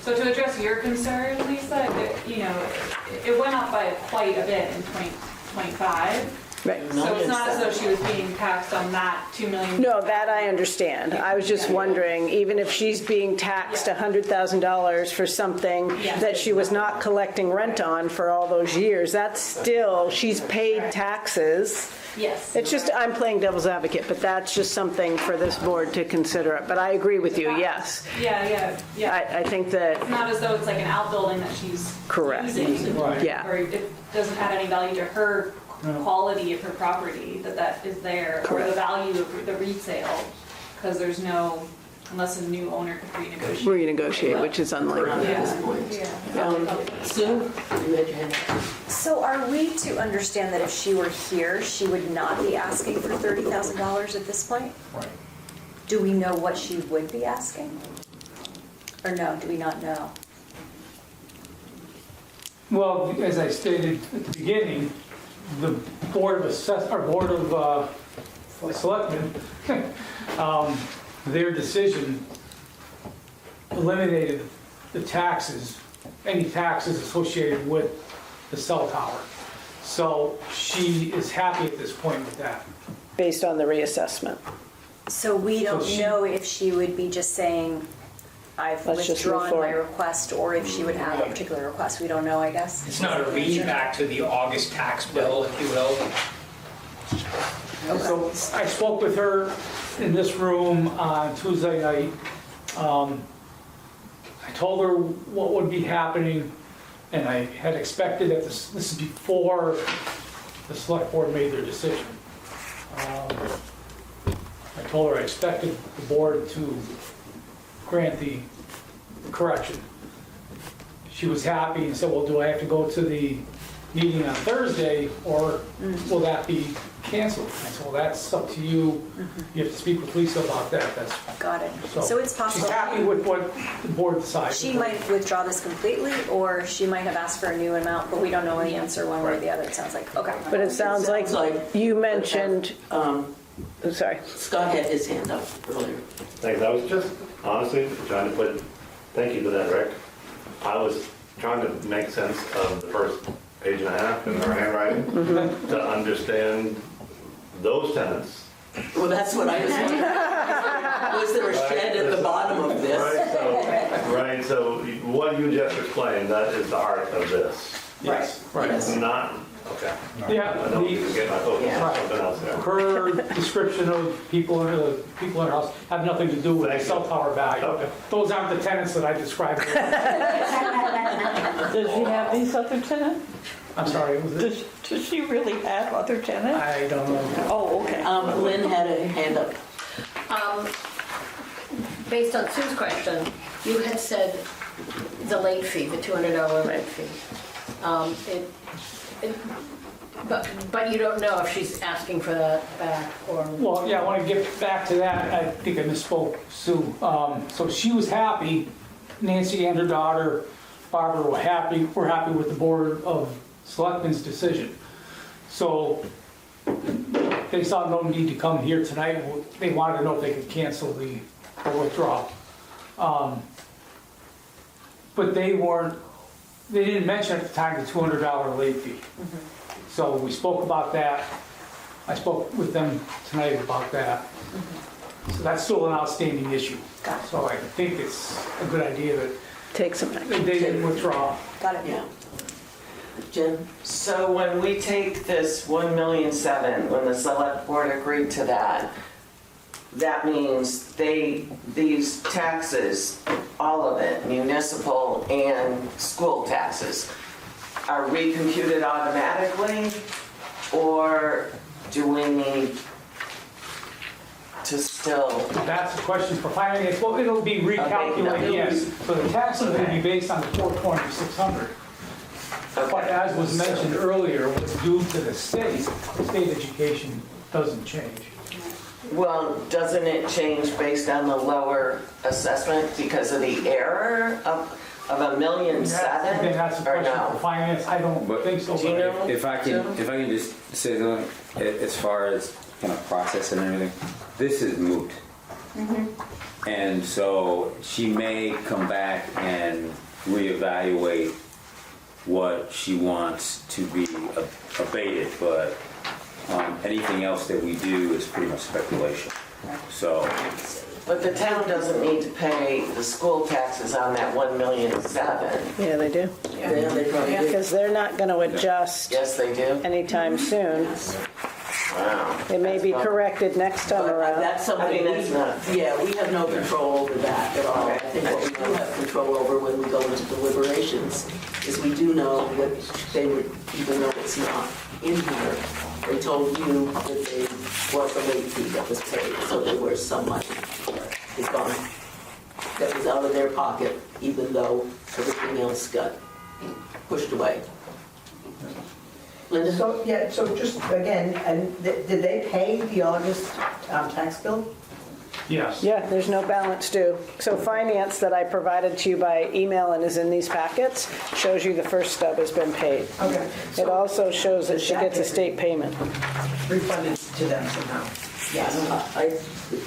So to address your concern, Lisa, it went up by quite a bit in 2025. Right. So it's not as though she was being taxed on that $2 million. No, that I understand. I was just wondering, even if she's being taxed $100,000 for something that she was not collecting rent on for all those years, that's still, she's paid taxes. Yes. It's just, I'm playing devil's advocate, but that's just something for this board to consider. But I agree with you, yes. Yeah. I think that, It's not as though it's like an outbuilding that she's Correct. using. Right. Yeah. Or it doesn't add any value to her quality of her property that is there, or the value of the resale, because there's no, unless a new owner could renegotiate. renegotiate, which is unlikely. Sue, you had your hand up. So are we to understand that if she were here, she would not be asking for $30,000 at this point? Right. Do we know what she would be asking? Or no, do we not know? Well, as I stated at the beginning, the Board of Selectmen, their decision eliminated the taxes, any taxes associated with the cell tower. So she is happy at this point with that. Based on the reassessment. So we don't she- know if she would be just saying, I've Let's just move withdrawn my forward. request, or if she would have a particular request. We don't know, I guess. It's not a read back to the August tax bill, if you will. So I spoke with her in this room on Tuesday night. I told her what would be happening, and I had expected that this is before the select board made their decision. I told her I expected the board to grant the correction. She was happy and said, well, do I have to go to the meeting on Thursday, or will that be canceled? I said, well, that's up to you. You have to speak with Lisa about that. Got it. So it's possible. She's happy with what the board decided. She might withdraw this completely, or she might have asked for a new amount, but we don't know the answer one way or the other, it sounds like. Okay. But it sounds like you mentioned, sorry. Scott had his hand up earlier. Thanks, I was just honestly trying to thank you for that, Rick. I was trying to make sense of the first page and a half in her handwriting to understand those tenants. Well, that's what I was wondering. Was there a shed at the bottom of this? Right, so what you just explained, that is the heart of this. Yes, right. It's not, okay. Yeah, I don't need to get my focus on something else there. her description of people in her house have nothing to do with the cell tower value. Okay. Those aren't the tenants that I described. Does she have these other tenants? I'm sorry, was it? Does she really have other tenants? I don't know. Oh, okay. Lynn had a hand up. Based on Sue's question, you had said the late fee, the $200 late fee. But you don't know if she's asking for that back or... Well, yeah, I want to get back to that. I think I misspoke, Sue. So she was happy, Nancy and her daughter, Barbara, were happy with the Board of Selectmen's decision. So they saw no need to come here tonight. They wanted to know if they could cancel the withdrawal. But they didn't mention at the time the $200 late fee. So we spoke about that. I spoke with them tonight about that. So that's still an outstanding issue. So I think it's a good idea that Take some action. they didn't withdraw. Got it. Yeah. Jen? So when we take this 1,000,007, when the select board agreed to that, that means these taxes, all of it, municipal and school taxes, are recomputed automatically? Or do we need to still? That's a question for finance. Well, it'll be recalculated, yes. So the taxes will be based on the 420,600. But as was mentioned earlier, what's due to the state education doesn't change. Well, doesn't it change based on the lower assessment because of the error of $1,000,007? Then that's a Or question for no? finance. I don't think so. Do you know? If I can just say something, as far as kind of process and everything, this is moot. And so she may come back and reevaluate what she wants to be abated, but anything else that we do is pretty much speculation. So, But the town doesn't need to pay the school taxes on that 1,000,007. Yeah, they do. Yeah, they probably do. Because they're not going to adjust Yes, they do. anytime soon. Wow. It may be corrected next time But around. that's something, I mean, that's not- we have no control over that at all. I think what we do have control over when we go into deliberations is we do know what they would, even though it's not in here, they told you that they was a late fee that was paid, so there was some money is gone, that was out of their pocket, even though everything else got pushed away. Linda? So just again, and did they pay the August tax bill? Yes. Yeah, there's no balance due. So finance that I provided to you by email and is in these packets shows you the first stub has been paid. Okay. It also shows that she gets a state payment. Refunded to them somehow? Yes.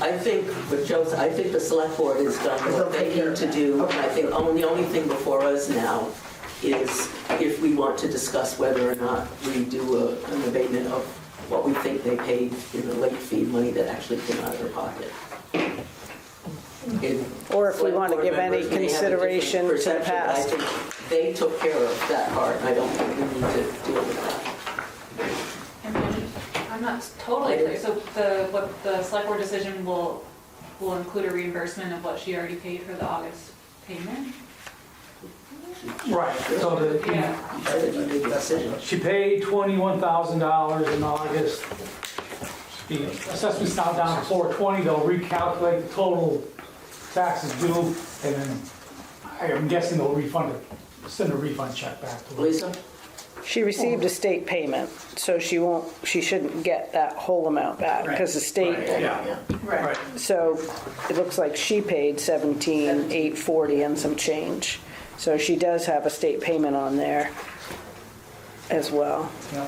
I think, what Joe said, I think the select board has done what they need to do. And I think the only thing before us now is if we want to discuss whether or not we do an abatement of what we think they paid in the late fee money that actually came out of their pocket. Or if we want to give any consideration to the past. I think they took care of that part. I don't think we need to deal with that. And then, I'm not totally clear, so what the select board decision will include a reimbursement of what she already paid for the August payment? Right, so she paid $21,000 in August. The assessment's now down to $420. They'll recalculate the total taxes due, and then I'm guessing they'll send a refund check back to her. Lisa? She received a state payment, so she shouldn't get that whole amount back because the state. Yeah. Right. So it looks like she paid $17,840 and some change. So she does have a state payment on there as well. Yeah.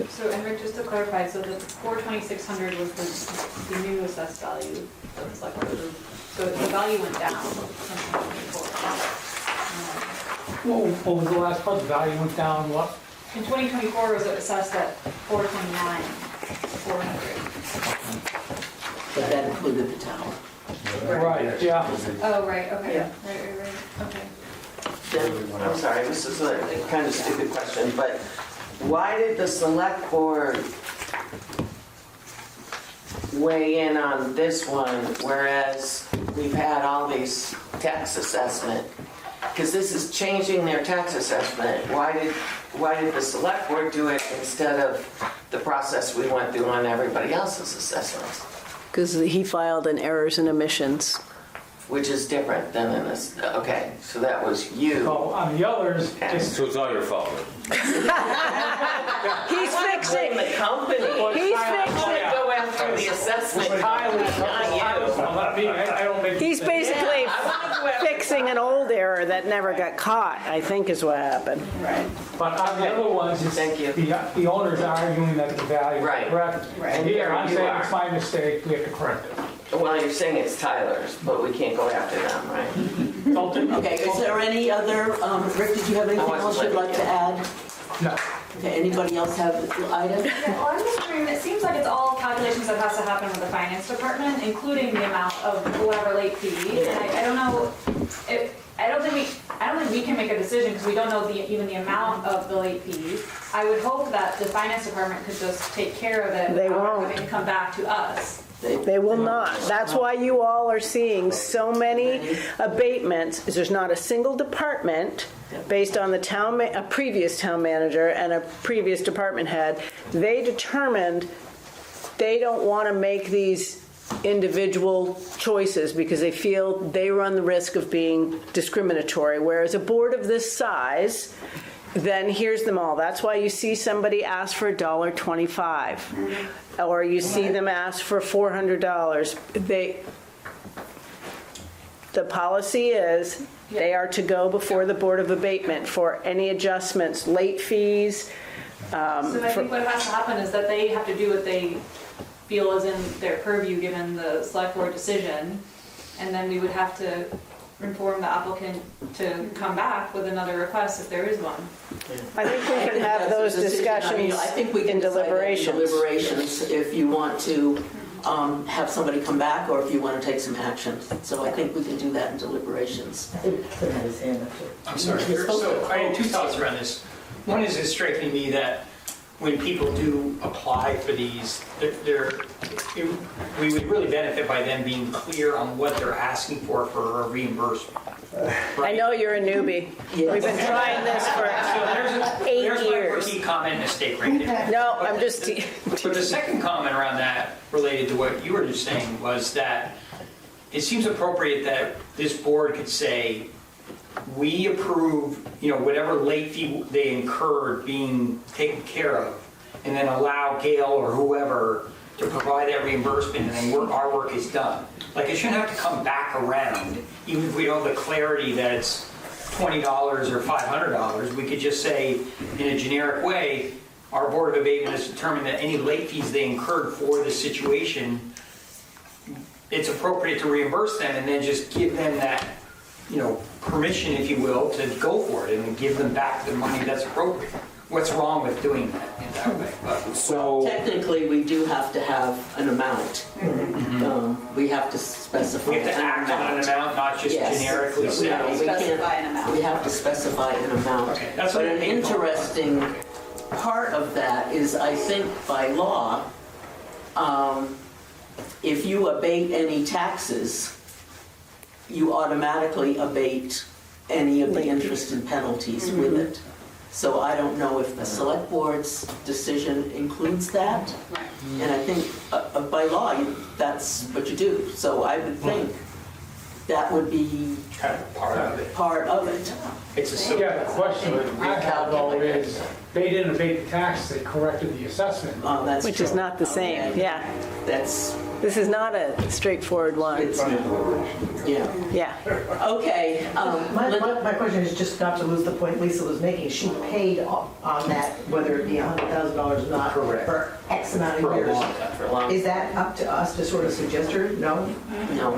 So, and Rick, just to clarify, so the 420,600 was the new assessed value that was like, so the value went down from 2024. What was the last part? The value went down what? In 2024, was it assessed at 429, 400? But that included the tower. Right, yeah. Oh, right, okay. Yeah. Right, okay. Then, I'm sorry, this is a kind of stupid question, but why did the select board weigh in on this one, whereas we've had all these tax assessment? Because this is changing their tax assessment. Why did the select board do it instead of the process we went through on everybody else's assessments? Because he filed an errors and omissions. Which is different than in this, okay, so that was you. So on the others, so it's all your fault. He's fixing. The company. He's fixing. Go after the assessment, not you. I don't make. He's basically fixing fixing an old error that never got caught, I think is what happened. Right. But on the other ones, it's Thank you. the owner's arguing that the value Right. is correct. Right. And here, I'm You saying are. it's my mistake, we have to correct it. Well, you're saying it's Tyler's, but we can't go after them, right? Okay, is there any other, Rick, did you have anything wasn't else you'd like to add? No. Okay, anybody else have an item? Yeah, well, I'm just wondering, it seems like it's all calculations that has to happen with the finance department, including the amount of whatever late fee. And I don't know if, I don't think we can make a decision because we don't know even the amount of the late fees. I would hope that the finance department could just take care of it. They without won't. having to come back to us. They will not. That's why you all are seeing so many abatements, is there's not a single department, based on the a previous town manager and a previous department head, they determined they don't want to make these individual choices because they feel they run the risk of being discriminatory, whereas a board of this size then hears them all. That's why you see somebody ask for $1.25, or you see them ask for $400. The policy is they are to go before the Board of Abatement for any adjustments, late fees. So I think what has to happen is that they have to do what they feel is in their purview, given the select board decision, and then we would have to inform the applicant to come back with another request if there is one. I think we can have those discussions I think we can in decide that in deliberations. deliberations if you want to have somebody come back or if you want to take some action. So I think we can do that in deliberations. I'm sorry. So I had two thoughts around this. One is it's striking me that when people do apply for these, we would really benefit by them being clear on what they're asking for a reimbursement. I know you're a newbie. We've been trying this for 8 There's my years. rookie comment mistake right there. No, I'm just. But the second comment around that, related to what you were just saying, was that it seems appropriate that this board could say, we approve, whatever late fee they incurred being taken care of, and then allow Gail or whoever to provide that reimbursement, and then our work is done. Like, it shouldn't have to come back around, even if we don't have the clarity that it's $20 or $500. We could just say, in a generic way, our Board of Abatement has determined that any late fees they incurred for this situation, it's appropriate to reimburse them, and then just give them that, permission, if you will, to go for it, and then give them back the money that's appropriate. What's wrong with doing that in that way? So Technically, we do have to have an amount. We have to specify. We have to act on an amount, not just Yes. generically say. No, we can't. Specify an amount. We have to specify an amount. Okay, that's But what an I think. interesting part of that is, I think by law, if you abate any taxes, you automatically abate any of the interest and penalties with it. So I don't know if the select board's decision includes that. And I think by law, that's what you do. So I would think that would be Kind of part of it. part of it. It's a Yeah, the question I have though is, they didn't abate the tax, they corrected the assessment. That's Which true. is not the same, yeah. That's, This is not a straightforward one. it's, yeah. Yeah. Okay. My question is just not to lose the point Lisa was making. She paid on that, whether it be $100,000 or not, Correct. for X amount of For a years. long time. For a long Is that up to us to sort of suggest her? No? No.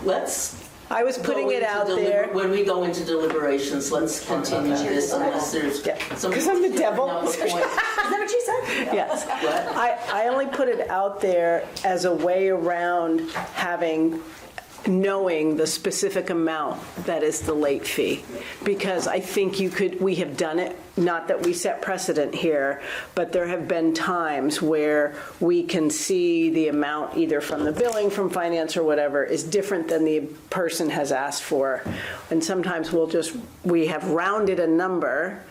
Let's I was putting it out there. When we go into deliberations, let's continue this unless there's some. Because I'm the devil. Is that what she said? Yes. What? I only put it out there as a way around knowing the specific amount that is the late fee. Because I think we have done it, not that we set precedent here, but there have been times where we can see the amount either from the billing, from finance or whatever, is different than the person has asked for. And sometimes we have rounded a number.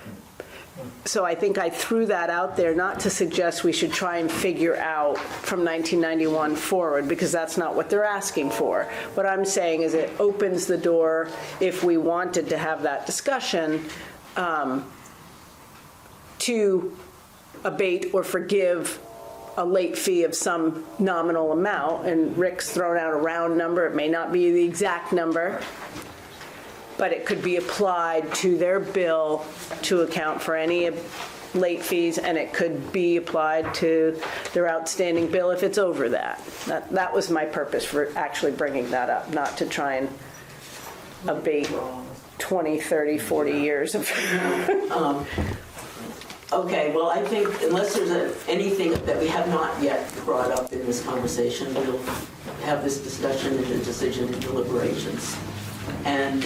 So I think I threw that out there not to suggest we should try and figure out from 1991 forward, because that's not what they're asking for. What I'm saying is it opens the door, if we wanted to have that discussion, to abate or forgive a late fee of some nominal amount, and Rick's thrown out a round number, it may not be the exact number, but it could be applied to their bill to account for any late fees, and it could be applied to their outstanding bill if it's over that. That was my purpose for actually bringing that up, not to try and abate 20, 30, 40 years of... Okay, well, I think unless there's anything that we have not yet brought up in this conversation, we'll have this discussion and the decision and deliberations. And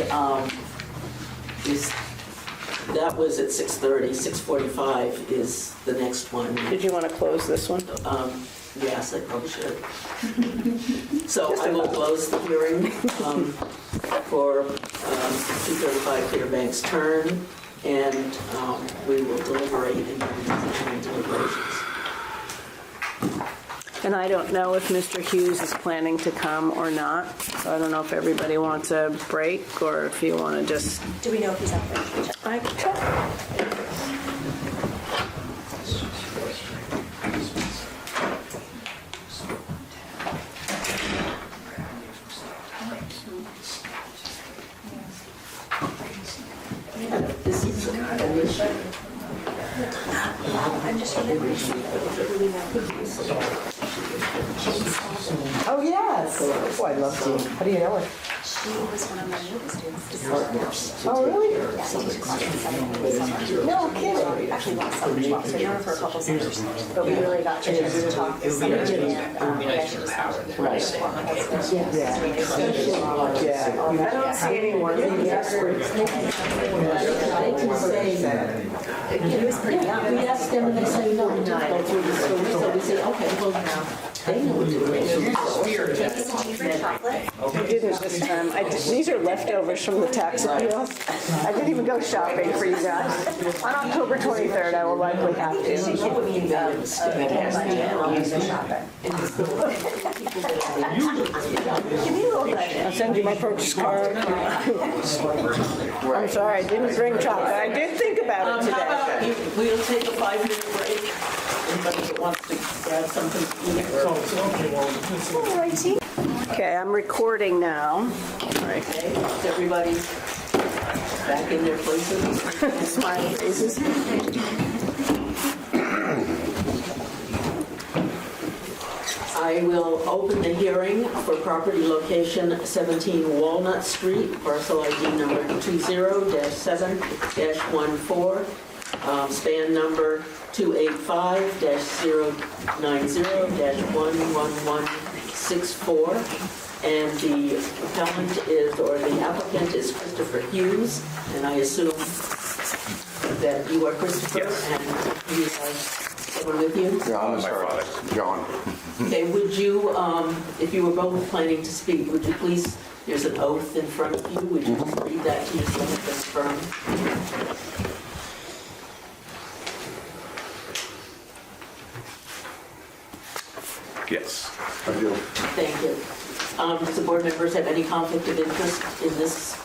that was at 6:30. 6:45 is the next one. Did you want to close this one? Yes, I probably should. So I will close the hearing for 235 Clearbank's turn, and we will deliberate and continue deliberations. And I don't know if Mr. Hughes is planning to come or not, so I don't know if everybody wants a break or if you want to just... Do we know if he's out there? I can check. This is an issue. I'm just remembering. Oh, yes. Oh, I love Jean. How do you know her? She was one of my yoga students. Oh, really? Yeah, she teaches class in summer. No kidding. Actually, last summer as well, so I know her for a couple summers. But we really got to just talk this summer, and yeah, she just Right. Yeah. I don't see anyone being experts. They can say, He was pretty young. we ask them and they say, no, we didn't go through this. So we say, okay, well, now, they know what to do. Chocolate. I didn't this time. These are leftovers from the tax appeal. I didn't even go shopping for you guys. On October 23rd, I will likely have to. Give me a little bit. I'll send you my purchase card. I'm sorry, I didn't bring chocolate. I did think about it How about today. we'll take a 5-minute break. Anybody that wants to grab something to eat or... Alrighty. Okay, I'm recording now. Okay, is everybody back in their places? Smiley faces. I will open the hearing for property location 17 Walnut Street, parcel ID number 20-7-14, span number 285-090-11164. And the appellant is, or the applicant is Christopher Hughes, and I assume that you are Christopher? Yes. And you have someone with you? John is my father. John. Okay, would you, if you were both planning to speak, would you please, there's an oath in front of you, would you just read that to yourself and confirm? Yes, I do. Thank you. Does the board members have any conflict of interest in this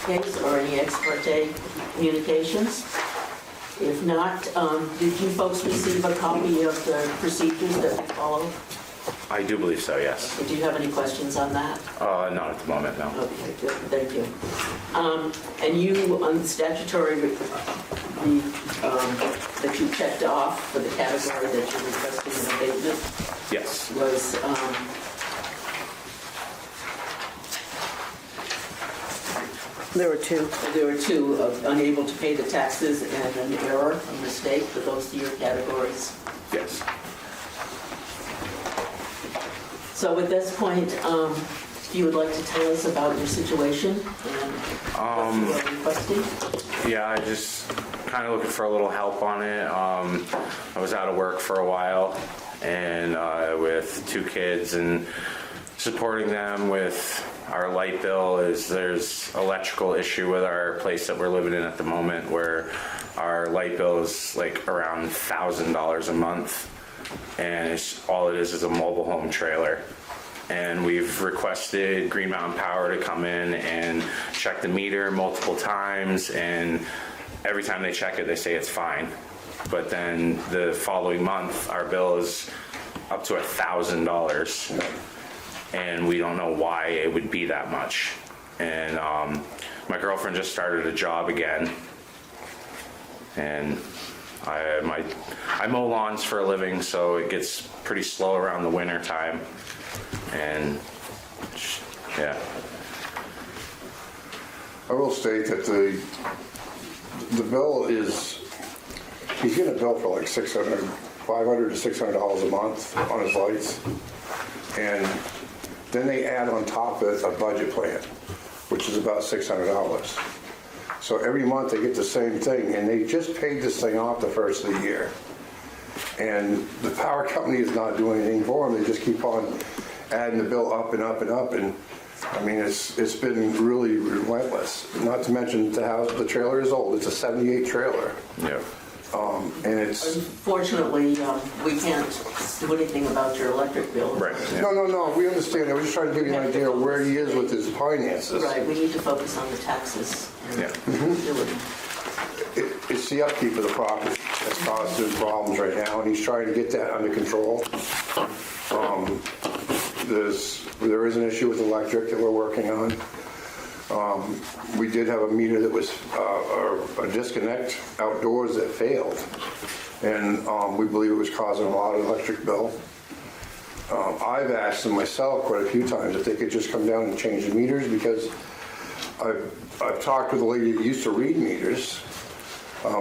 case or any ex parte communications? If not, did you folks receive a copy of the procedures that we follow? I do believe so, yes. Do you have any questions on that? Not at the moment, no. Okay, good, thank you. And you, on the statutory, that you checked off for the category that you're requesting an abatement Yes. was, There were two. there were two, unable to pay the taxes and an error, a mistake, for those two your categories. Yes. So at this point, if you would like to tell us about your situation and what you are requesting? Yeah, I just kind of looking for a little help on it. I was out of work for a while and with two kids and supporting them with our light bill there's electrical issue with our place that we're living in at the moment where our light bill is like around $1,000 a month, and all it is a mobile home trailer. And we've requested Green Mountain Power to come in and check the meter multiple times, and every time they check it, they say it's fine. But then the following month, our bill is up to $1,000. And we don't know why it would be that much. And my girlfriend just started a job again. And I mow lawns for a living, so it gets pretty slow around the winter time. And yeah. I will state that the bill is, he's getting a bill for like $500 to $600 a month on his lights. And then they add on top of it a budget plan, which is about $600. So every month they get the same thing, and they just paid this thing off the first of the year. And the power company is not doing anything for them. They just keep on adding the bill up and up and up. And I mean, it's been really relentless. Not to mention the trailer is old. It's a 78 trailer. Yeah. And it's... Unfortunately, we can't do anything about your electric bill. Right. Yeah. No, we understand that. We're just trying to give you an idea of where he is with his finances. Right, we need to focus on the taxes. Yeah. It's the upkeep of the property that's causing him problems right now, and he's trying to get that under control. There is an issue with electric that we're working on. We did have a meter that was a disconnect outdoors that failed, and we believe it was causing a lot of electric bill. I've asked them myself quite a few times if they could just come down and change the meters, because I've talked with a lady that used to read meters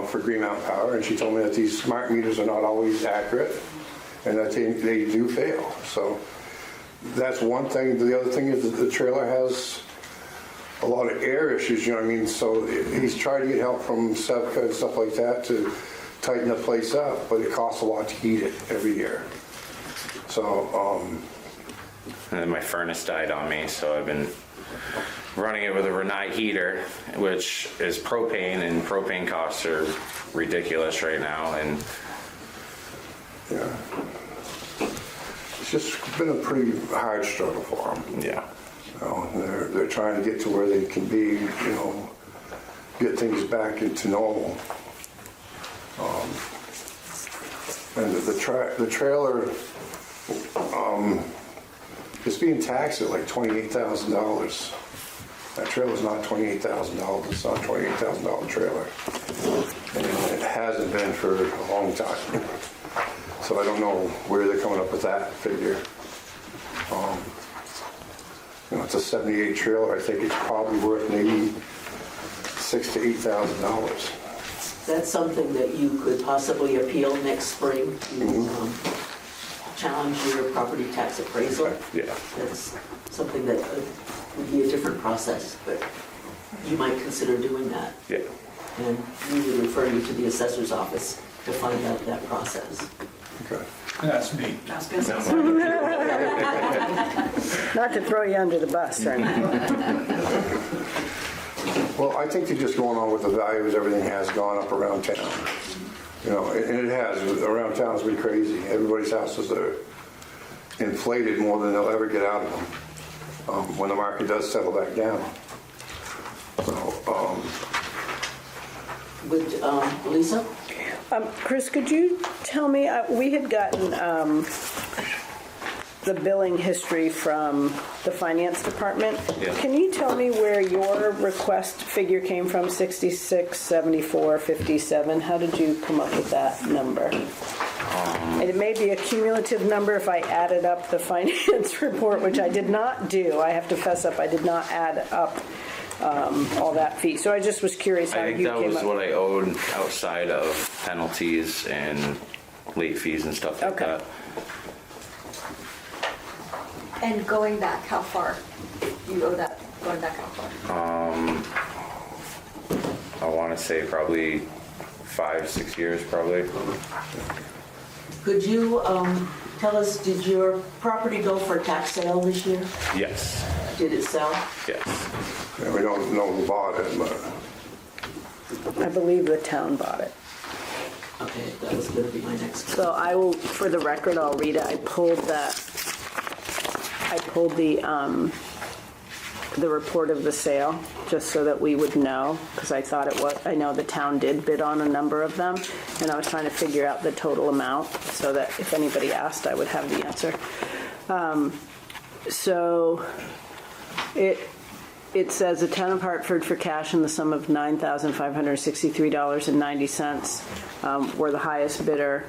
for Green Mountain Power, and she told me that these smart meters are not always accurate and that they do fail. So that's one thing. The other thing is that the trailer has a lot of air issues, you know what I mean? So he's trying to get help from Sevca and stuff like that to tighten the place up, but it costs a lot to heat it every year. So, And then my furnace died on me, so I've been running it with a Renai heater, which is propane, and propane costs are ridiculous right now. And yeah, it's just been a pretty hard struggle for them. Yeah. You know, they're trying to get to where they can be, you know, get things back into normal. And the trailer is being taxed at like $28,000. That trailer's not $28,000. It's not a $28,000 trailer. And it hasn't been for a long time. So I don't know where they're coming up with that figure. You know, it's a 78 trailer. I think it's probably worth maybe $6,000 to $8,000. That's something that you could possibly appeal next spring. Challenge your property tax appraisal. Yeah. That's something that would be a different process, but you might consider doing that. Yeah. And we would refer you to the assessor's office to find out that process. Okay. That's me. That's business. Not to throw you under the bus or anything. Well, I think they're just going on with the values. Everything has gone up around town. You know, and it has. Around town has been crazy. Everybody's houses are inflated more than they'll ever get out of them when the market does settle back down. So, Would Lisa? Chris, could you tell me, we had gotten the billing history from the finance department. Yeah. Can you tell me where your request figure came from, 66, 74, 57? How did you come up with that number? And it may be a cumulative number if I added up the finance report, which I did not do. I have to fess up, I did not add up all that fee. So I just was curious how I you think came that was up. what I owed outside of penalties and late fees and stuff like that. And going back, how far? You owe that, going back how far? I want to say probably 5-6 years, probably. Could you tell us, did your property go for tax sale this year? Yes. Did it sell? Yes. yeah, we don't know who bought it, but I believe the town bought it. Okay, that was going to be my next question. So I will, for the record, I'll read it. I pulled the the report of the sale, just so that we would know, because I thought it was, I know the town did bid on a number of them, and I was trying to figure out the total amount, so that if anybody asked, I would have the answer. So it says the town of Hartford for cash in the sum of $9,563.90 were the highest bidder,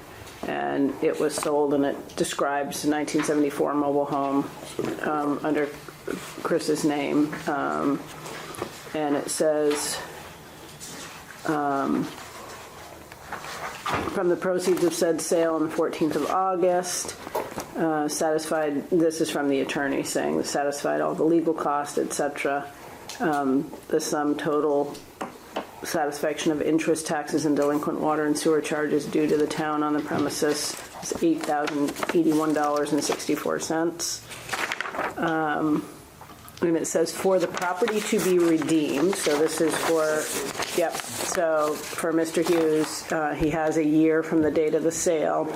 and it was sold, and it describes 1974 mobile home under Chris's name, and it says from the proceeds of said sale on the 14th of August, satisfied, this is from the attorney saying that satisfied all the legal costs, etc. The sum total satisfaction of interest, taxes, and delinquent water and sewer charges due to the town on the premises is $8,081.64. And it says for the property to be redeemed, so this is for, yep, so for Mr. Hughes, he has a year from the date of the sale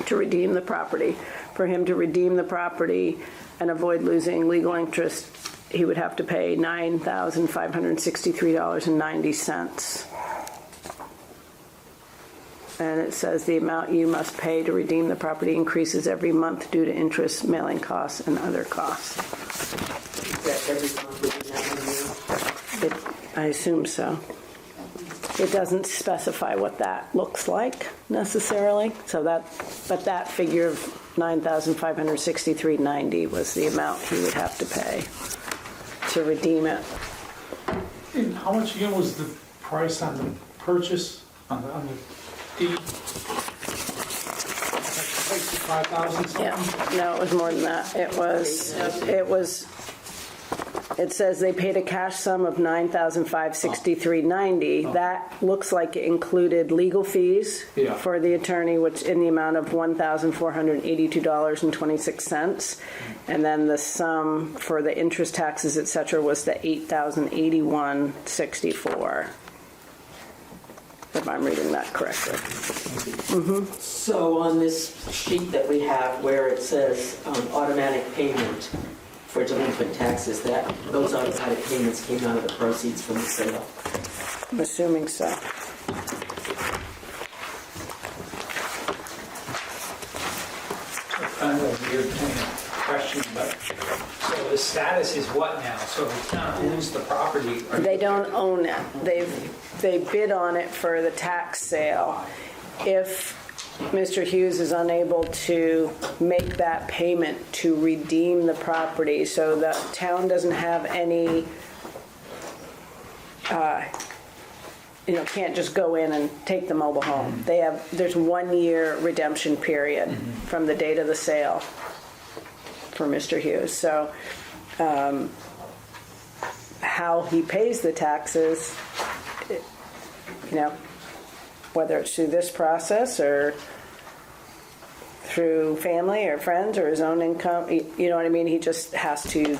to redeem the property. For him to redeem the property and avoid losing legal interest, he would have to pay $9,563.90. And it says the amount you must pay to redeem the property increases every month due to interest, mailing costs, and other costs. Is that every month within that 1 year? I assume so. It doesn't specify what that looks like necessarily. So that figure of $9,563.90 was the amount he would have to pay to redeem it. And how much again was the price on the purchase, on the deed? Like 5,000 something? Yeah, no, it was more than that. It says they paid a cash sum of $9,563.90. That looks like it included legal fees for the attorney, which in the amount of $1,482.26. And then the sum for the interest, taxes, etc. was the $8,081.64. If I'm reading that correctly. So on this sheet that we have where it says automatic payment for delinquent taxes, those automatic payments came out of the proceeds from the sale. I'm assuming so. Kind of a weird kind of question, but so the status is what now? So the town owns the property? They don't own it. They bid on it for the tax sale. If Mr. Hughes is unable to make that payment to redeem the property, so the town doesn't have any, can't just go in and take the mobile home. There's 1 year redemption period from the date of the sale for Mr. Hughes. So how he pays the taxes, whether it's through this process or through family or friends or his own income, you know what I mean? He just has to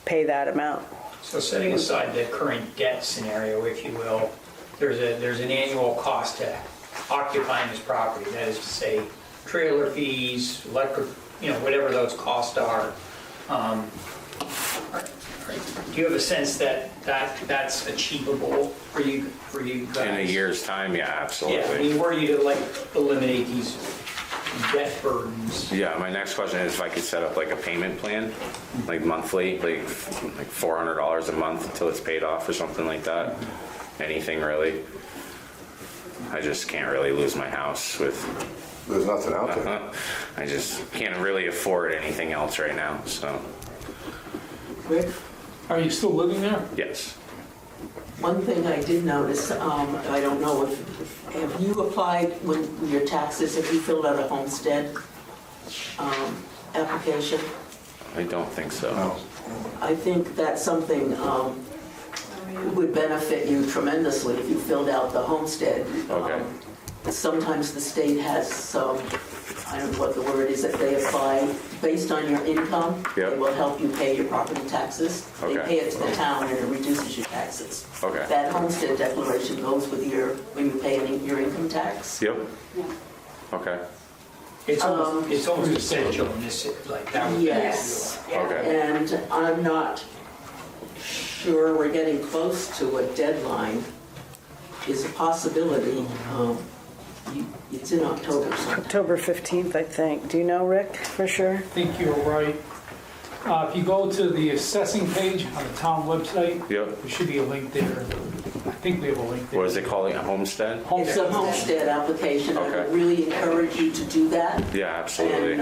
pay that amount. So setting aside the current debt scenario, if you will, there's an annual cost to occupying this property. That is to say, trailer fees, electric, whatever those costs are. Do you have a sense that that's achievable for you guys? In a year's time, yeah, absolutely. Yeah, I mean, were you to eliminate these debt burdens? Yeah, my next question is if I could set up like a payment plan, like monthly, like $400 a month until it's paid off or something like that. Anything really. I just can't really lose my house with. There's nothing out there. I just can't really afford anything else right now, so. Rick? Are you still living there? Yes. One thing I did notice, I don't know have you applied when your taxes, have you filled out a homestead application? I don't think so. No. I think that's something would benefit you tremendously if you filled out the homestead. Okay. Sometimes the state has some, I don't know what the word is, if they apply based on your income, Yep. It will help you pay your property taxes. They Okay. pay it to the town and it reduces your taxes. Okay. That homestead declaration goes with when you pay your income tax. Yep. Okay. It's almost essential in this, like that would be Yes. Okay. And I'm not sure we're getting close to a deadline is a possibility. It's in October sometime. October 15th, I think. Do you know, Rick, for sure? I think you're right. If you go to the assessing page on the town website, Yep. there should be a link there. I think we have a link there. What is it called? A homestead? It's a homestead application. I Okay. would really encourage you to do that. Yeah, absolutely. And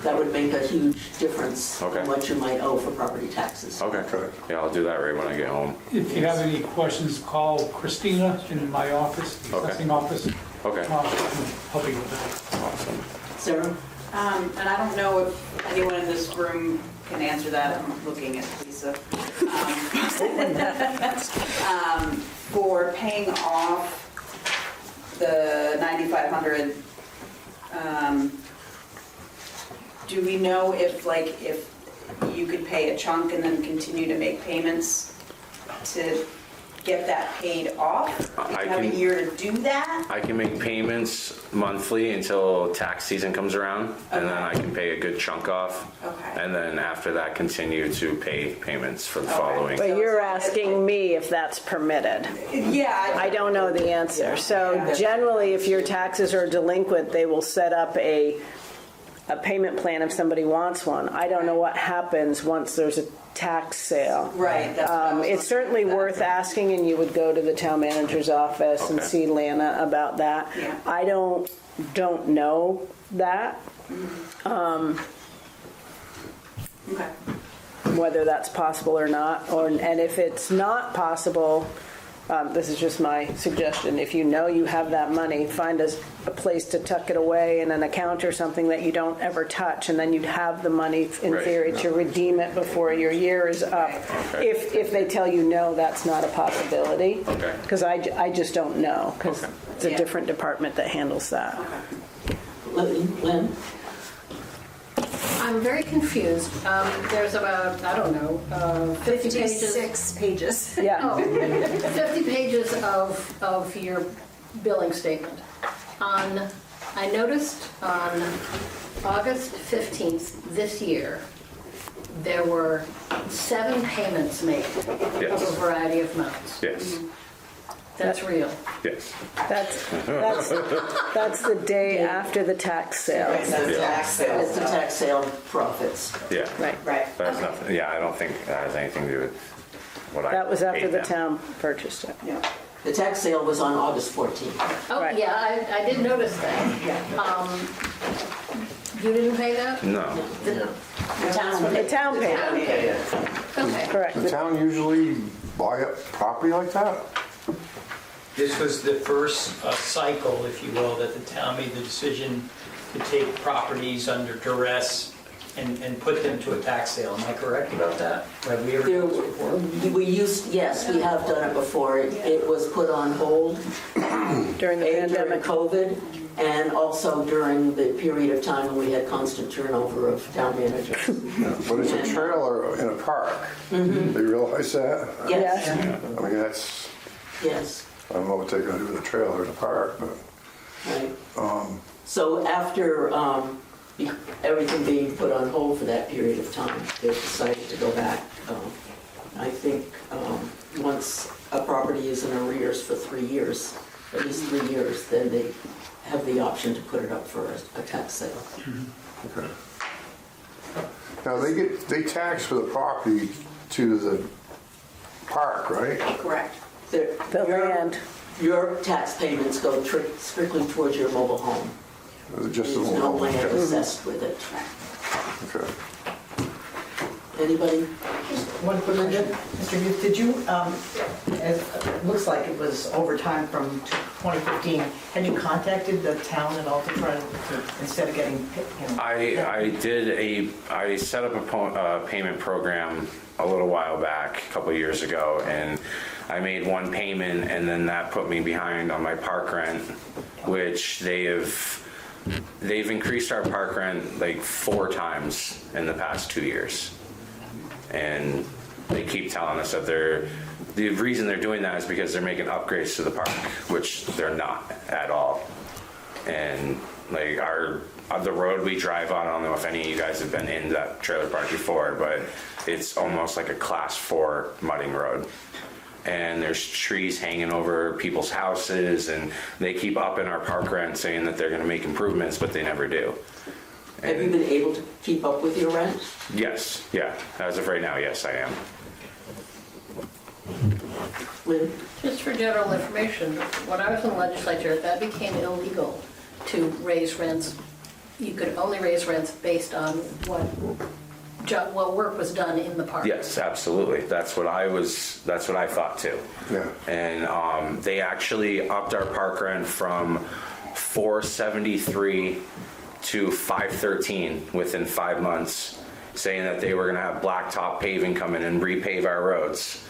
that would make a huge difference Okay. in what you might owe for property taxes. Okay. Yeah, I'll do that right when I get home. If you have any questions, call Christina in my office, the Okay. assessing office. Okay. She can help you with that. Awesome. Sarah? And I don't know if anyone in this room can answer that. I'm looking at Lisa. For paying off the 9,500, do we know if you could pay a chunk and then continue to make payments to get that paid off? Do you have a year to do that? I can make payments monthly until tax season comes around, and then I can pay a good chunk off. Okay. And then after that, continue to pay payments for the following. But you're asking me if that's permitted. Yeah. I don't know the answer. So generally, if your taxes are delinquent, they will set up a payment plan if somebody wants one. I don't know what happens once there's a tax sale. Right. That's what I was It's certainly worth asking, and you would go to the town manager's office and Okay. see Lana about that. Yeah. I don't know that, Okay. whether that's possible or not. And if it's not possible, this is just my suggestion. If you know you have that money, find a place to tuck it away in an account or something that you don't ever touch, and then you'd have the money in Right. theory to redeem it before your year is up. Okay. If they tell you no, that's not a possibility. Okay. Because I just don't know, because Okay. it's a different department that handles that. Lynn? I'm very confused. There's about, I don't know, 50 pages. 56 pages. Yeah. Oh, 50 pages of your billing statement. I noticed on August 15th this year, there were 7 payments made of Yes. a variety of amounts. Yes. That's real. Yes. That's the day after the tax sale. It's the tax sale profits. Yeah. Right. That's nothing. Yeah, I don't think that has anything to do with what I That was after paid the them. town purchased it. Yeah. The tax sale was on August 14th. Oh, Right. yeah, I did notice that. You didn't pay that? No. The town paid it. Okay. Correct. The town usually buy up property like that? This was the first cycle, if you will, that the town made the decision to take properties under duress and put them to a tax sale. Am I correct about that? Have we ever done this before? Yes, we have done it before. It was put on hold During the during pandemic. COVID, and also during the period of time when we had constant turnover of town managers. But it's a trailer in a park. Do you realize that? Yes, I mean, that's, yes, I don't know what they're gonna do with a trailer in a park, but, right. So after everything being put on hold for that period of time, they decided to go back. I think once a property is in arrears for 3 years, at least 3 years, then they have the option to put it up for a tax sale. okay. Now, they tax for the property to the park, right? Correct. The land. Your tax payments go strictly towards your mobile home. Just the There's no one. land assessed with it. Okay. Anybody? One quick question. Mr. Youth, did you, it looks like it was over time from 2015, had you contacted the town at all to try to, instead of getting, I set up a payment program a little while back, a couple of years ago, and I made one payment, and then that put me behind on my park rent, which they've increased our park rent like 4 times in the past 2 years. And they keep telling us that the reason they're doing that is because they're making upgrades to the park, which they're not at all. And Like the road we drive on, I don't know if any of you guys have been in that trailer park before, but it's almost like a class 4 mudding road. And there's trees hanging over people's houses, and they keep upping our park rent saying that they're gonna make improvements, but they never do. Have you been able to keep up with your rent? Yes, yeah, as of right now, yes, I am. Lynn? Just for general information, when I was in the legislature, that became illegal to raise rents. You could only raise rents based on what work was done in the park. Yes, absolutely. That's what I thought too. Yeah. And they actually upped our park rent from $473 to $513 within 5 months, saying that they were going to have blacktop paving come in and repave our roads.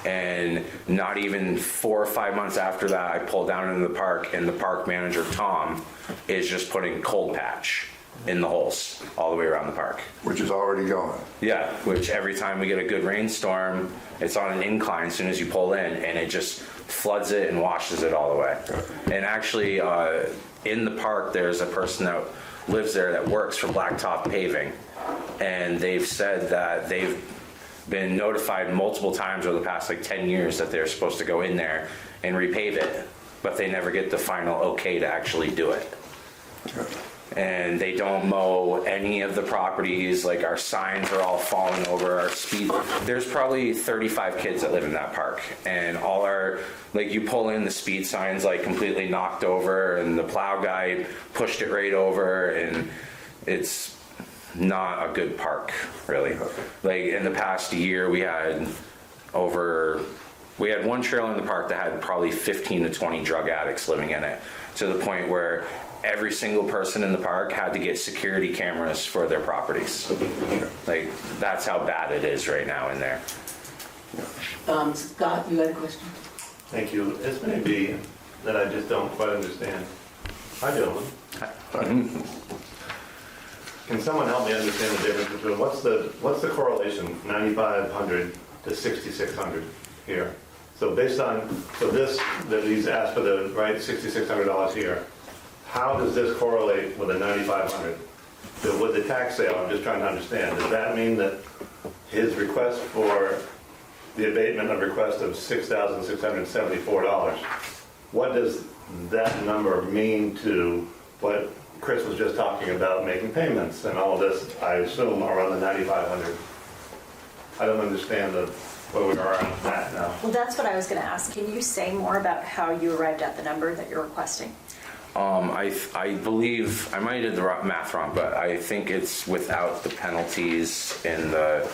And not even 4 or 5 months after that, I pulled down into the park, and the park manager, Tom, is just putting cold patch in the holes all the way around the park. Which is already gone. Yeah, which every time we get a good rainstorm, it's on an incline as soon as you pull in, and it just floods it and washes it all the way. And actually, in the park, there's a person that lives there that works for blacktop paving, and they've said that they've been notified multiple times over the past 10 years that they're supposed to go in there and repave it, but they never get the final okay to actually do it. And they don't mow any of the properties. Like, our signs are all falling over, our speed. There's probably 35 kids that live in that park, and all our, you pull in, the speed signs completely knocked over, and the plow guy pushed it right over, and it's not a good park, really. In the past year, we had one trailer in the park that had probably 15 to 20 drug addicts living in it, to the point where every single person in the park had to get security cameras for their properties. That's how bad it is right now in there. Scott, you had a question? Thank you. This may be that I just don't quite understand. Hi, gentlemen. Can someone help me understand the difference between what's the correlation 9,500 to 6,600 here? So based on that he's asked for the right $6,600 here, how does this correlate with the 9,500? With the tax sale, I'm just trying to understand. Does that mean that his request for the abatement of request of $6,674, what does that number mean to what Chris was just talking about, making payments and all of this, I assume, around the 9,500? I don't understand where we are on that now. Well, that's what I was going to ask. Can you say more about how you arrived at the number that you're requesting? I believe, I might have did the math wrong, but I think it's without the penalties and the...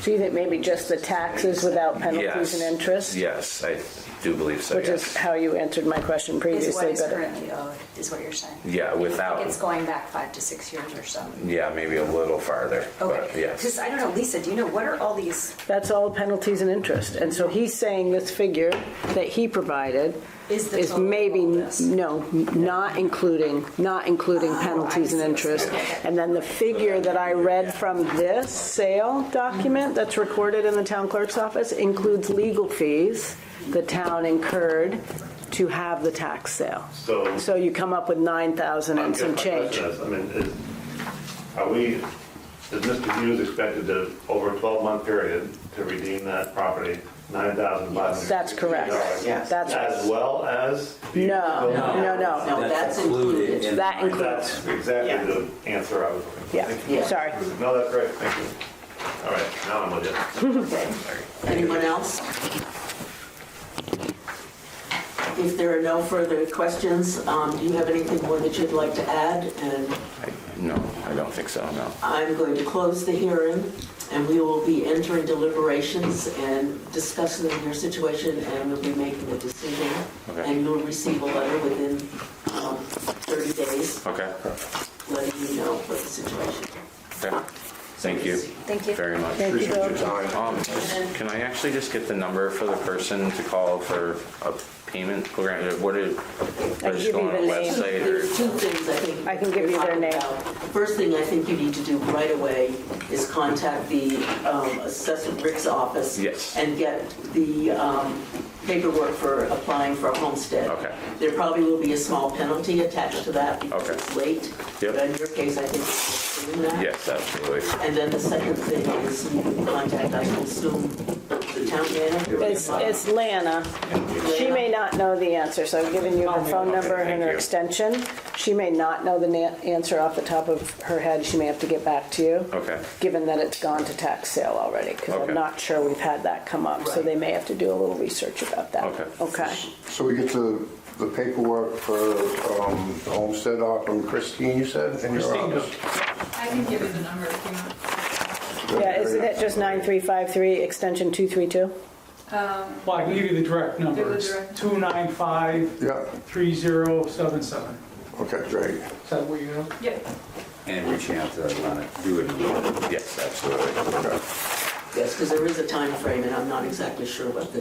So you think maybe just the taxes without penalties and interest? Yes, I do believe so, Which is how you answered my question previously. Is what is currently owed, is what you're saying? Yeah, without... It's going back 5 to 6 years or so. Yeah, maybe a little farther, but yes. Because I don't know, Lisa, do you know, what are all these? That's all penalties and interest. And so he's saying this figure that he provided is maybe, no, not including penalties and interest. And then the figure that I read from this sale document that's recorded in the town clerk's office includes legal fees the town incurred to have the tax sale. So you come up with 9,000 and some change. Is Mr. Hughes expected to, over a 12-month period, to redeem that property, $9,500? That's correct. Yes. That's as well as? No. That's included. That includes. That's exactly the answer I was looking for. Yeah. Sorry. No, that's great. Thank you. All right, now I'm with you. Okay. Anyone else? If there are no further questions, do you have anything more that you'd like to add? No, I don't think so, no. I'm going to close the hearing, and we will be entering deliberations and discussing your situation, and we'll be making a decision. Okay. And you'll receive a letter within 30 days. Okay. Letting you know what the situation is. Okay. Thank you. Thank you. Very much. Thank you, Bill. Can I actually just get the number for the person to call for a payment program? What is, I just give go you on our the name. website? Or? There's two things I think. I can give you their name. First thing I think you need to do right away is contact the Assessor Rick's office. Yes. And get the paperwork for applying for a homestead. Okay. There probably will be a small penalty attached to that because Okay. it's late. Yep. But in your case, I think it's doing that. Yes, absolutely. And then the second thing is you can contact, I will assume, the town manager. It's Lana. She may not know the answer, so I've given you her phone number and her extension. She may not know the answer off the top of her head. She may have to get back to you. Okay. Given that it's gone to tax sale already, because Okay. I'm not sure we've had that come up, so they may have to do a little research about that. Okay. Okay. So we get the paperwork for the homestead off from Christine, you said, in your Christine office? I can give you the number if you want. Yeah, isn't it just 9353, extension 232? Well, I can give you the direct number. Give the It's direct. 295-3077. Okay, great. Is that what you know? Yep. And reaching out to Lana, do it immediately. Yes, absolutely. Yes, because there is a time frame, and I'm not exactly sure what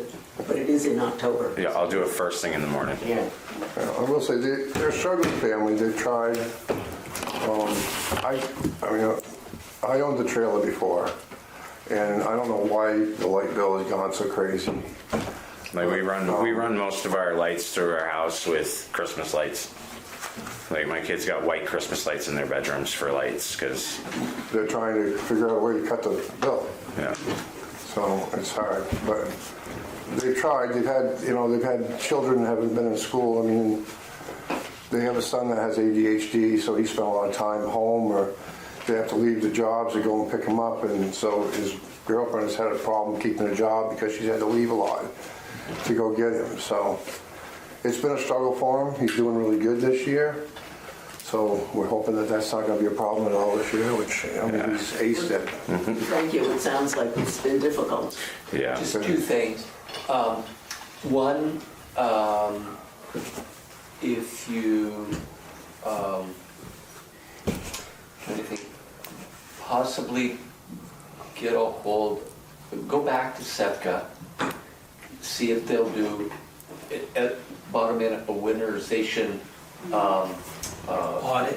but it is in October. Yeah, I'll do it first thing in the morning. Yeah. I will say, they're a struggling family. They've tried. I owned the trailer before, and I don't know why the light bill has gone so crazy. Like we run most of our lights through our house with Christmas lights. Like my kids got white Christmas lights in their bedrooms for lights because They're trying to figure out a way to cut the bill. yeah. So it's hard, but they've tried. They've had children that haven't been in school. I mean, they have a son that has ADHD, so he spent a lot of time home, or they have to leave the jobs to go and pick him up, and so his girlfriend has had a problem keeping a job because she's had to leave a lot to go get him. So it's been a struggle for him. He's doing really good this year. So we're hoping that that's not going to be a problem at all this year, which he's aced it. Thank you. It sounds like it's been difficult. Yeah. Just two things. One, if you, trying to think, possibly get a hold, go back to SEPCA, see if they'll do at Abatement a winterization audit,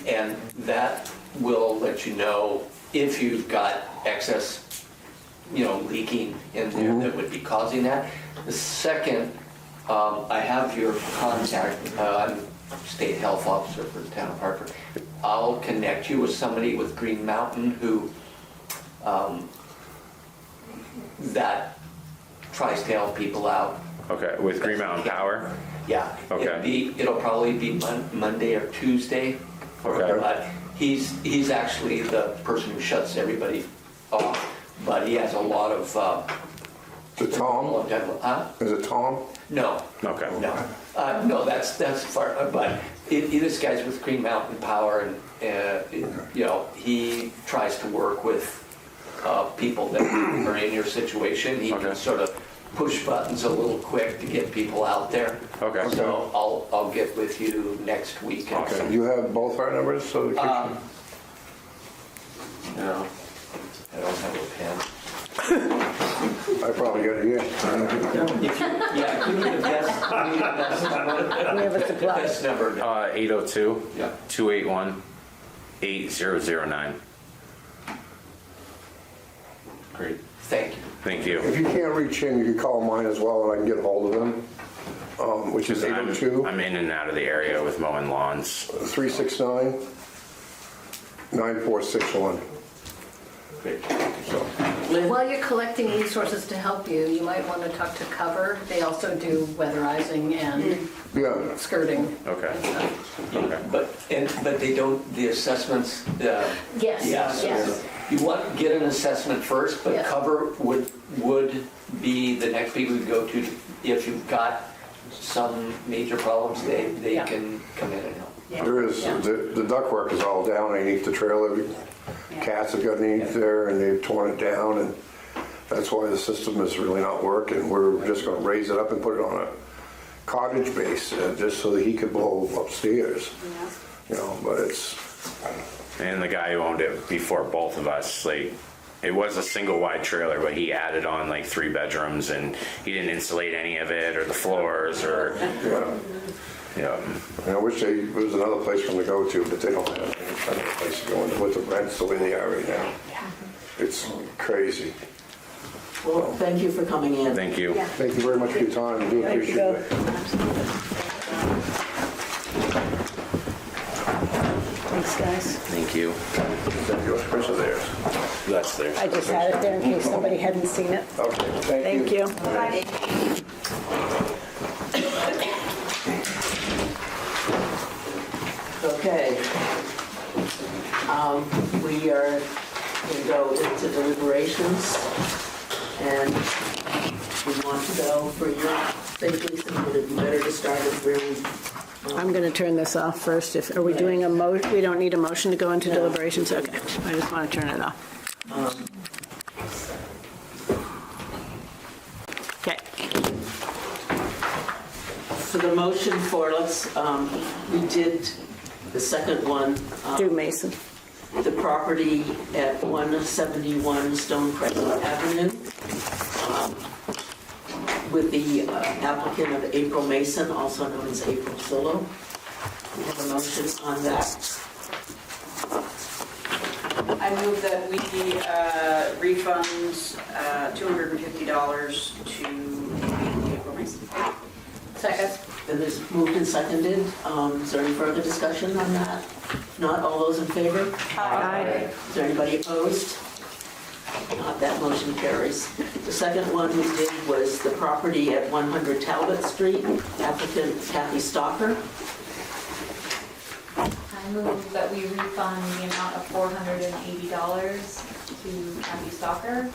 and that will let you know if you've got excess, leaking in there that would be causing that. The second, I have your contact. I'm state health officer for the town of Hartford. I'll connect you with somebody with Green Mountain who that tries to help people out. Okay, with Green Mountain Power? Yeah. Okay. It'll probably be Monday or Tuesday. Okay. But he's actually the person who shuts everybody off. But he has a lot of. Is it Tom? Huh? Is it Tom? No. Okay. No. No, that's far. But this guy's with Green Mountain Power, and he tries to work with people that are in your situation. He can sort of push buttons a little quick to get people out there. Okay. So I'll get with you next week. Okay. You have both our numbers, so we can... No, I don't have a pen. I probably got it here. If you need the best number. We have a supply. Best number. 802-281-8009. Great. Thank you. Thank you. If you can't reach him, you can call mine as well, and I can get a hold of him, which is 802. I'm in and out of the area with mowing lawns. 369-9461. Great. While you're collecting resources to help you, you might want to talk to Cover. They also do weatherizing and skirting. Okay. But they don't, the assessments, Yes, yes. yes. You want to get an assessment first, but Yes. Cover would be the next people you go to if you've got some major problems, they can come in and help. There is, the ductwork is all down underneath the trailer. Cats have got underneath there, and they've torn it down, and that's why the system is really not working. We're just going to raise it up and put it on a cottage base, just so that he could blow upstairs. But it's... And the guy who owned it before both of us, like, it was a single wide trailer, but he added on like 3 bedrooms, and he didn't insulate any of it or the floors or. Yeah. And I wish there was another place for them to go to, but they don't have any kind of place to go in with the rents the way they are right now. It's crazy. Well, thank you for coming in. Thank you. Thank you very much for your time. I do appreciate it. Thanks, guys. Thank you. Is that yours, Chris, or theirs? That's there. I just had it there in case somebody hadn't seen it. Okay, Thank you. Okay. We are going to go into deliberations, and we want to go for your safety, so would it be better to start with really... I'm going to turn this off first. Are we doing we don't need a motion to go into deliberations? Okay, I just want to turn it off. Okay. So the motion for, we did the second one. Do Mason. The property at 171 Stonecrest Avenue with the applicant of April Mason, also known as April Solo. We have a motion on that. I move that we refund $250 to April Mason. Second. And it's moved and seconded. Is there any further discussion on that? If not, all those in favor? Aye. Is there anybody opposed? Not, that motion carries. The second one we did was the property at 100 Talbot Street, applicant Kathy Stalker. I move that we refund the amount of $480 to Kathy Stalker,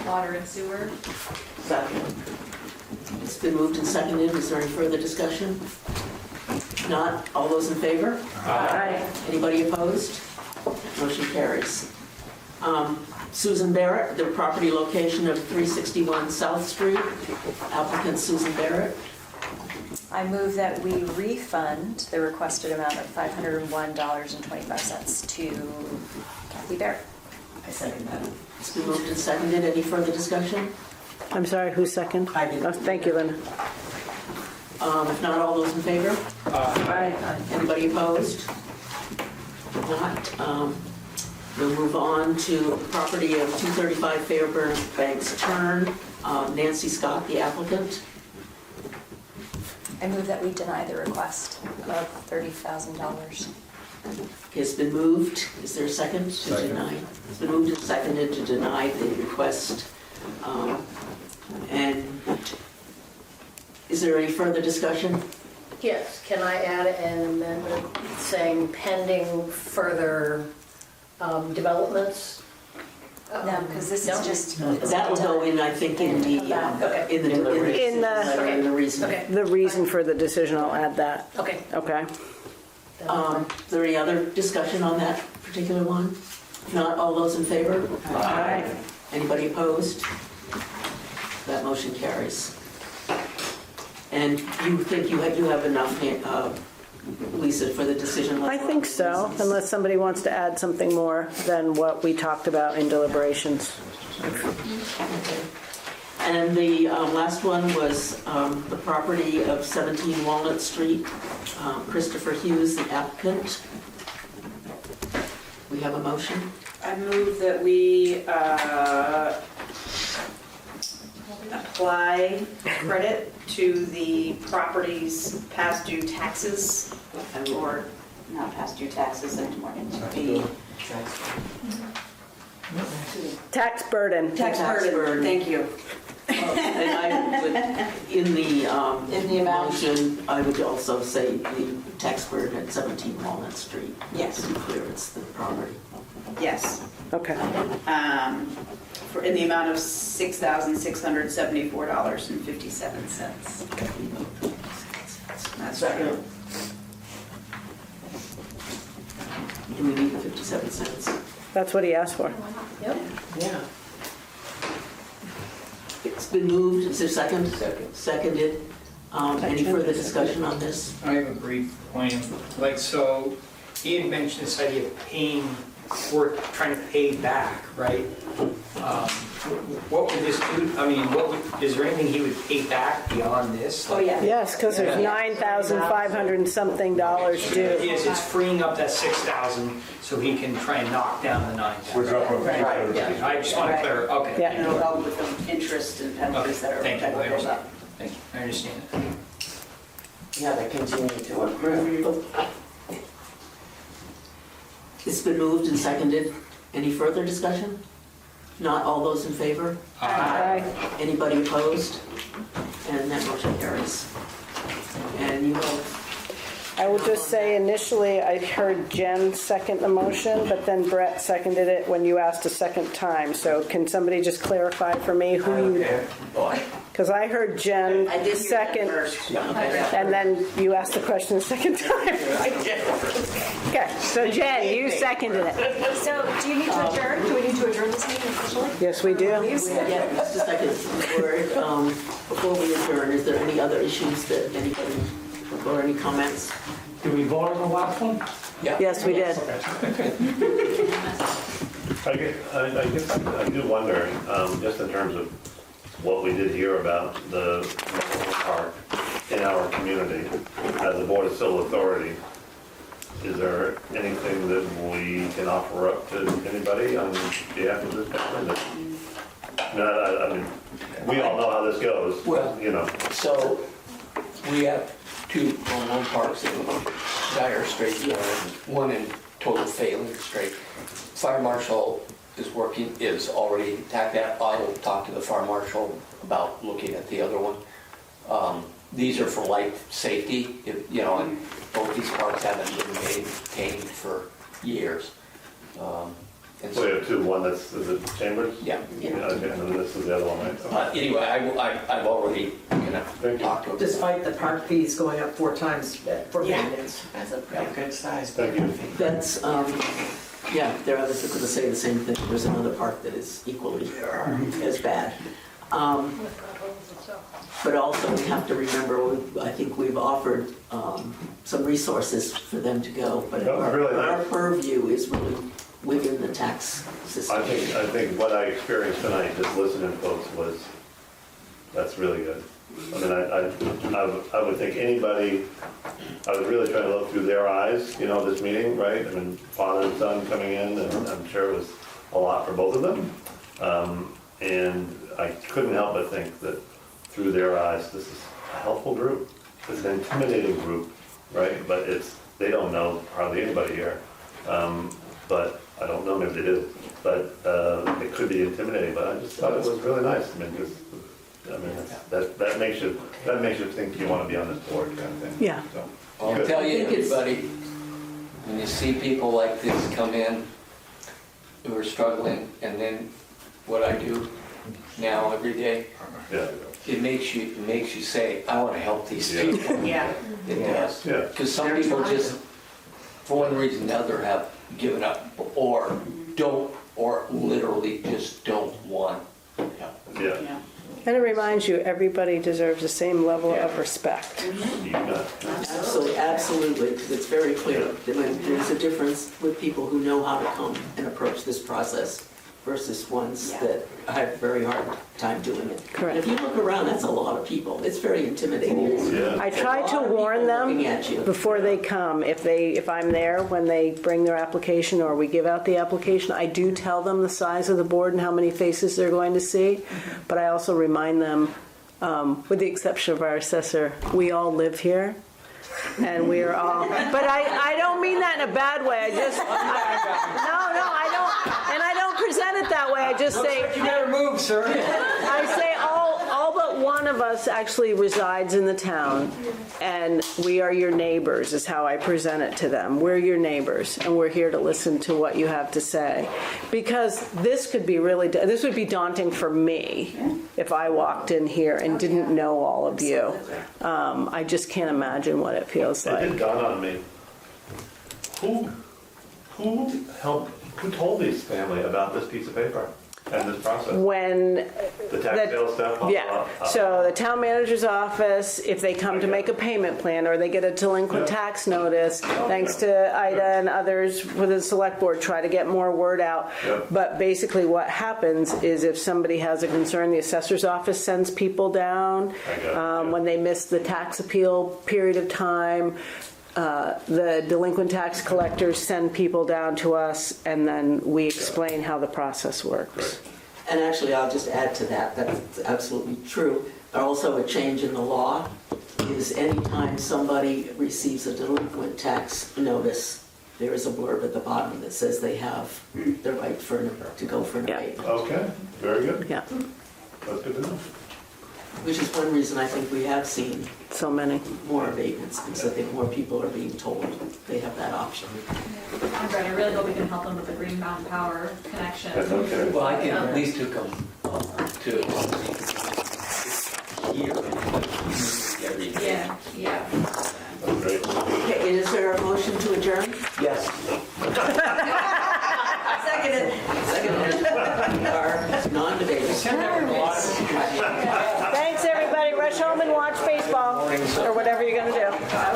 water and sewer. Second. It's been moved and seconded. Is there any further discussion? If not, all those in favor? Aye. Anybody opposed? Motion carries. Susan Barrett, the property location of 361 South Street, applicant Susan Barrett. I move that we refund the requested amount of $501.25 to Kathy Barrett. I second that. It's been moved and seconded. Any further discussion? I'm sorry, who's second? I did. Oh, thank you, Linda. If not, all those in favor? Aye. Anybody opposed? If not, we'll move on to property of 235 Fairbanks Turn, Nancy Scott, the applicant. I move that we deny the request of $30,000. It's been moved. Is there a second to deny? It's been moved and seconded to deny the request. And is there any further discussion? Yes, can I add an amendment saying pending further developments? No, because this is just. That will go in, I think, in the reason. Okay. The reason for the decision, I'll add that. Okay. Okay. Is there any other discussion on that particular one? If not, all those in favor? Aye. Anybody opposed? That motion carries. And you think you have enough, Lisa, for the decision? I think so, unless somebody wants to add something more than what we talked about in deliberations. Okay. And the last one was the property of 17 Walnut Street, Christopher Hughes, the applicant. We have a motion. I move that we apply credit to the property's past due taxes, or not past due taxes anymore, the Tax burden. tax burden, thank you. And I would, in the amount. motion, I would also say the tax burden at 17 Walnut Street. Yes. To be clear, it's the property. Yes. Okay. In the amount of $6,674.57. That's right. Do we need the 57 cents? That's what he asked for. Yep. Yeah. It's been moved. Is there a second? Seconded. Any further discussion on this? I have a brief point. So he had mentioned this idea of paying we're trying to pay back, right? What would this do? I mean, is there anything he would pay back beyond this? Oh, yeah. Yes, because there's $9,500 and something dollars due. It's freeing up that 6,000 so he can try and knock down the 9,000. We're dropping Right, I just want to clarify, okay. Yeah. And it'll help with the interest and penalties that are. Thank you, I that will build understand. up. Thank you, I understand. Yeah, they continue to improve. It's been moved and seconded. Any further discussion? Not all those in favor? Aye. Anybody opposed? And that motion carries. And you have, I will just say initially, I heard Jen second the motion, but then Brett seconded it when you asked a second time. So can somebody just clarify for me who you, because I heard Jen I did hear that second, first. and then you asked the question a second time. Okay, so Jen, you seconded it. So do you need to adjourn? Do we need to adjourn this meeting officially? Yes, we do. yeah, just a second. Before we adjourn, is there any other issues that anybody, or any comments? Did we vote on the last one? Yes, we did. I guess I do wonder, just in terms of what we did hear about the mobile park in our community, as a board of civil authority, is there anything that we can offer up to anybody on behalf of this family? I mean, we all know how this goes, Well, you know. So we have two mobile parks in dire strait, one in total failing state. Fire marshal is already attacked that. I will talk to the fire marshal about looking at the other one. These are for life safety, and both these parks haven't been maintained for years. And So we have two, one that's, is it Chambers? Yeah. Okay, and then this is the other one, right? Anyway, I've already talked to him. Despite the park fees going up 4 times for maintenance. That's a pretty good size. Thank you. That's, yeah, they're obviously going to say the same thing. There's another park that is equally as bad. But also we have to remember, I think we've offered some resources for them to go, but That was really our nice. purview is really within the tax system. I think what I experienced tonight, just listening to folks, that's really good. I mean, I would think anybody, I was really trying to look through their eyes, this meeting, right? I mean, father and son coming in, and I'm sure it was a lot for both of them. And I couldn't help but think that through their eyes, this is a helpful group. It's an intimidating group, right? But they don't know hardly anybody here. But I don't know, maybe they do. But it could be intimidating, but I just thought it was really nice. That makes you think you want to be on this board kind of thing. Yeah. So, I'll good. tell you, everybody, when you see people like this come in who are struggling, and then what I do now every day, Yeah. it makes you say, I want to help these people. Yeah. It does. Yeah. Because some people just, for one reason or another, have given up or don't, or literally just don't want help. Yeah. And it reminds you, everybody deserves the same level of respect. Absolutely, because it's very clear. There's a difference with people who know how to come and approach this process versus ones that have a very hard time doing it. Correct. And if you look around, that's a lot of people. It's very intimidating. Yeah. I try to warn them before they come. If I'm there when they bring their application or we give out the application, I do tell them the size of the board and how many faces they're going to see. But I also remind them, with the exception of our assessor, we all live here. And we're all, but I don't mean that in a bad way. I just, I don't, and I don't present it that way. I just say, You better move, sir. I say all but one of us actually resides in the town, and we are your neighbors is how I present it to them. We're your neighbors, and we're here to listen to what you have to say. Because this would be daunting for me if I walked in here and didn't know all of you. I just can't imagine what it feels It like. did dawn on me. Who told this family about this piece of paper? end this process? When The tax sale stuff? Yeah, so the town manager's office, if they come to make a payment plan or they get a delinquent tax notice, thanks to Ida and others with the select board, try to get more word out. Yep. But basically what happens is if somebody has a concern, the assessor's office sends people down. When they miss the tax appeal period of time, the delinquent tax collectors send people down to us, and then we explain how the process works. And actually, I'll just add to that, that's absolutely true. Also, a change in the law is anytime somebody receives a delinquent tax notice, there is a blurb at the bottom that says they have the right to go for an abatement. Okay, very good. Yeah. That's good to know. Which is one reason I think we have seen so many more abatements, because I think more people are being told they have that option. I'm Brett, I really hope we can help them with the Green Mountain Power connection. That's okay. Well, I can at least hook them to here. Every day. Yeah. That's great. Okay, is there a motion to adjourn? Yes. Seconded. We are non-debaters. Thanks, everybody. Rush home and watch baseball, or whatever you're gonna do.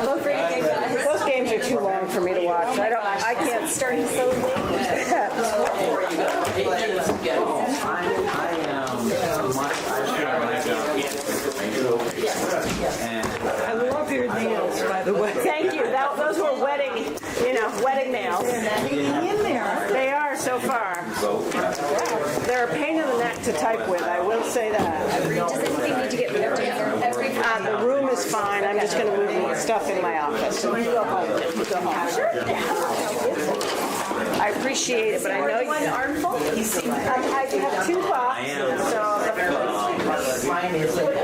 Those games are too long for me to watch. I can't. Starting so late. 8 minutes to get home. I love your nails, by the way. Thank you. Those were wedding nails. In there. They are so far. They're a pain in the neck to type with, I will say that. Does anything need to get moved in? The room is fine. I'm just going to move the stuff in my office. You go home. You go home. I appreciate it, but I know you. One armful? I have 2 boxes, so. Mine is like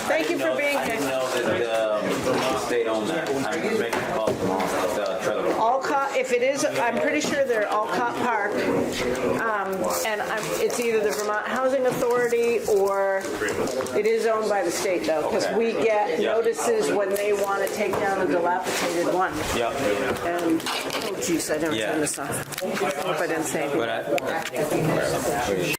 Thank you for being I didn't here. know that the state owned that. I'm just making a call tomorrow. The trailer. Alcott, if it is, I'm pretty sure they're Alcott Park, and it's either the Vermont Housing Authority or it is owned by the state though, because we get notices when they want to take down a dilapidated one. Yep. And, oh geez, I never turned this off. I hope I didn't say anything. But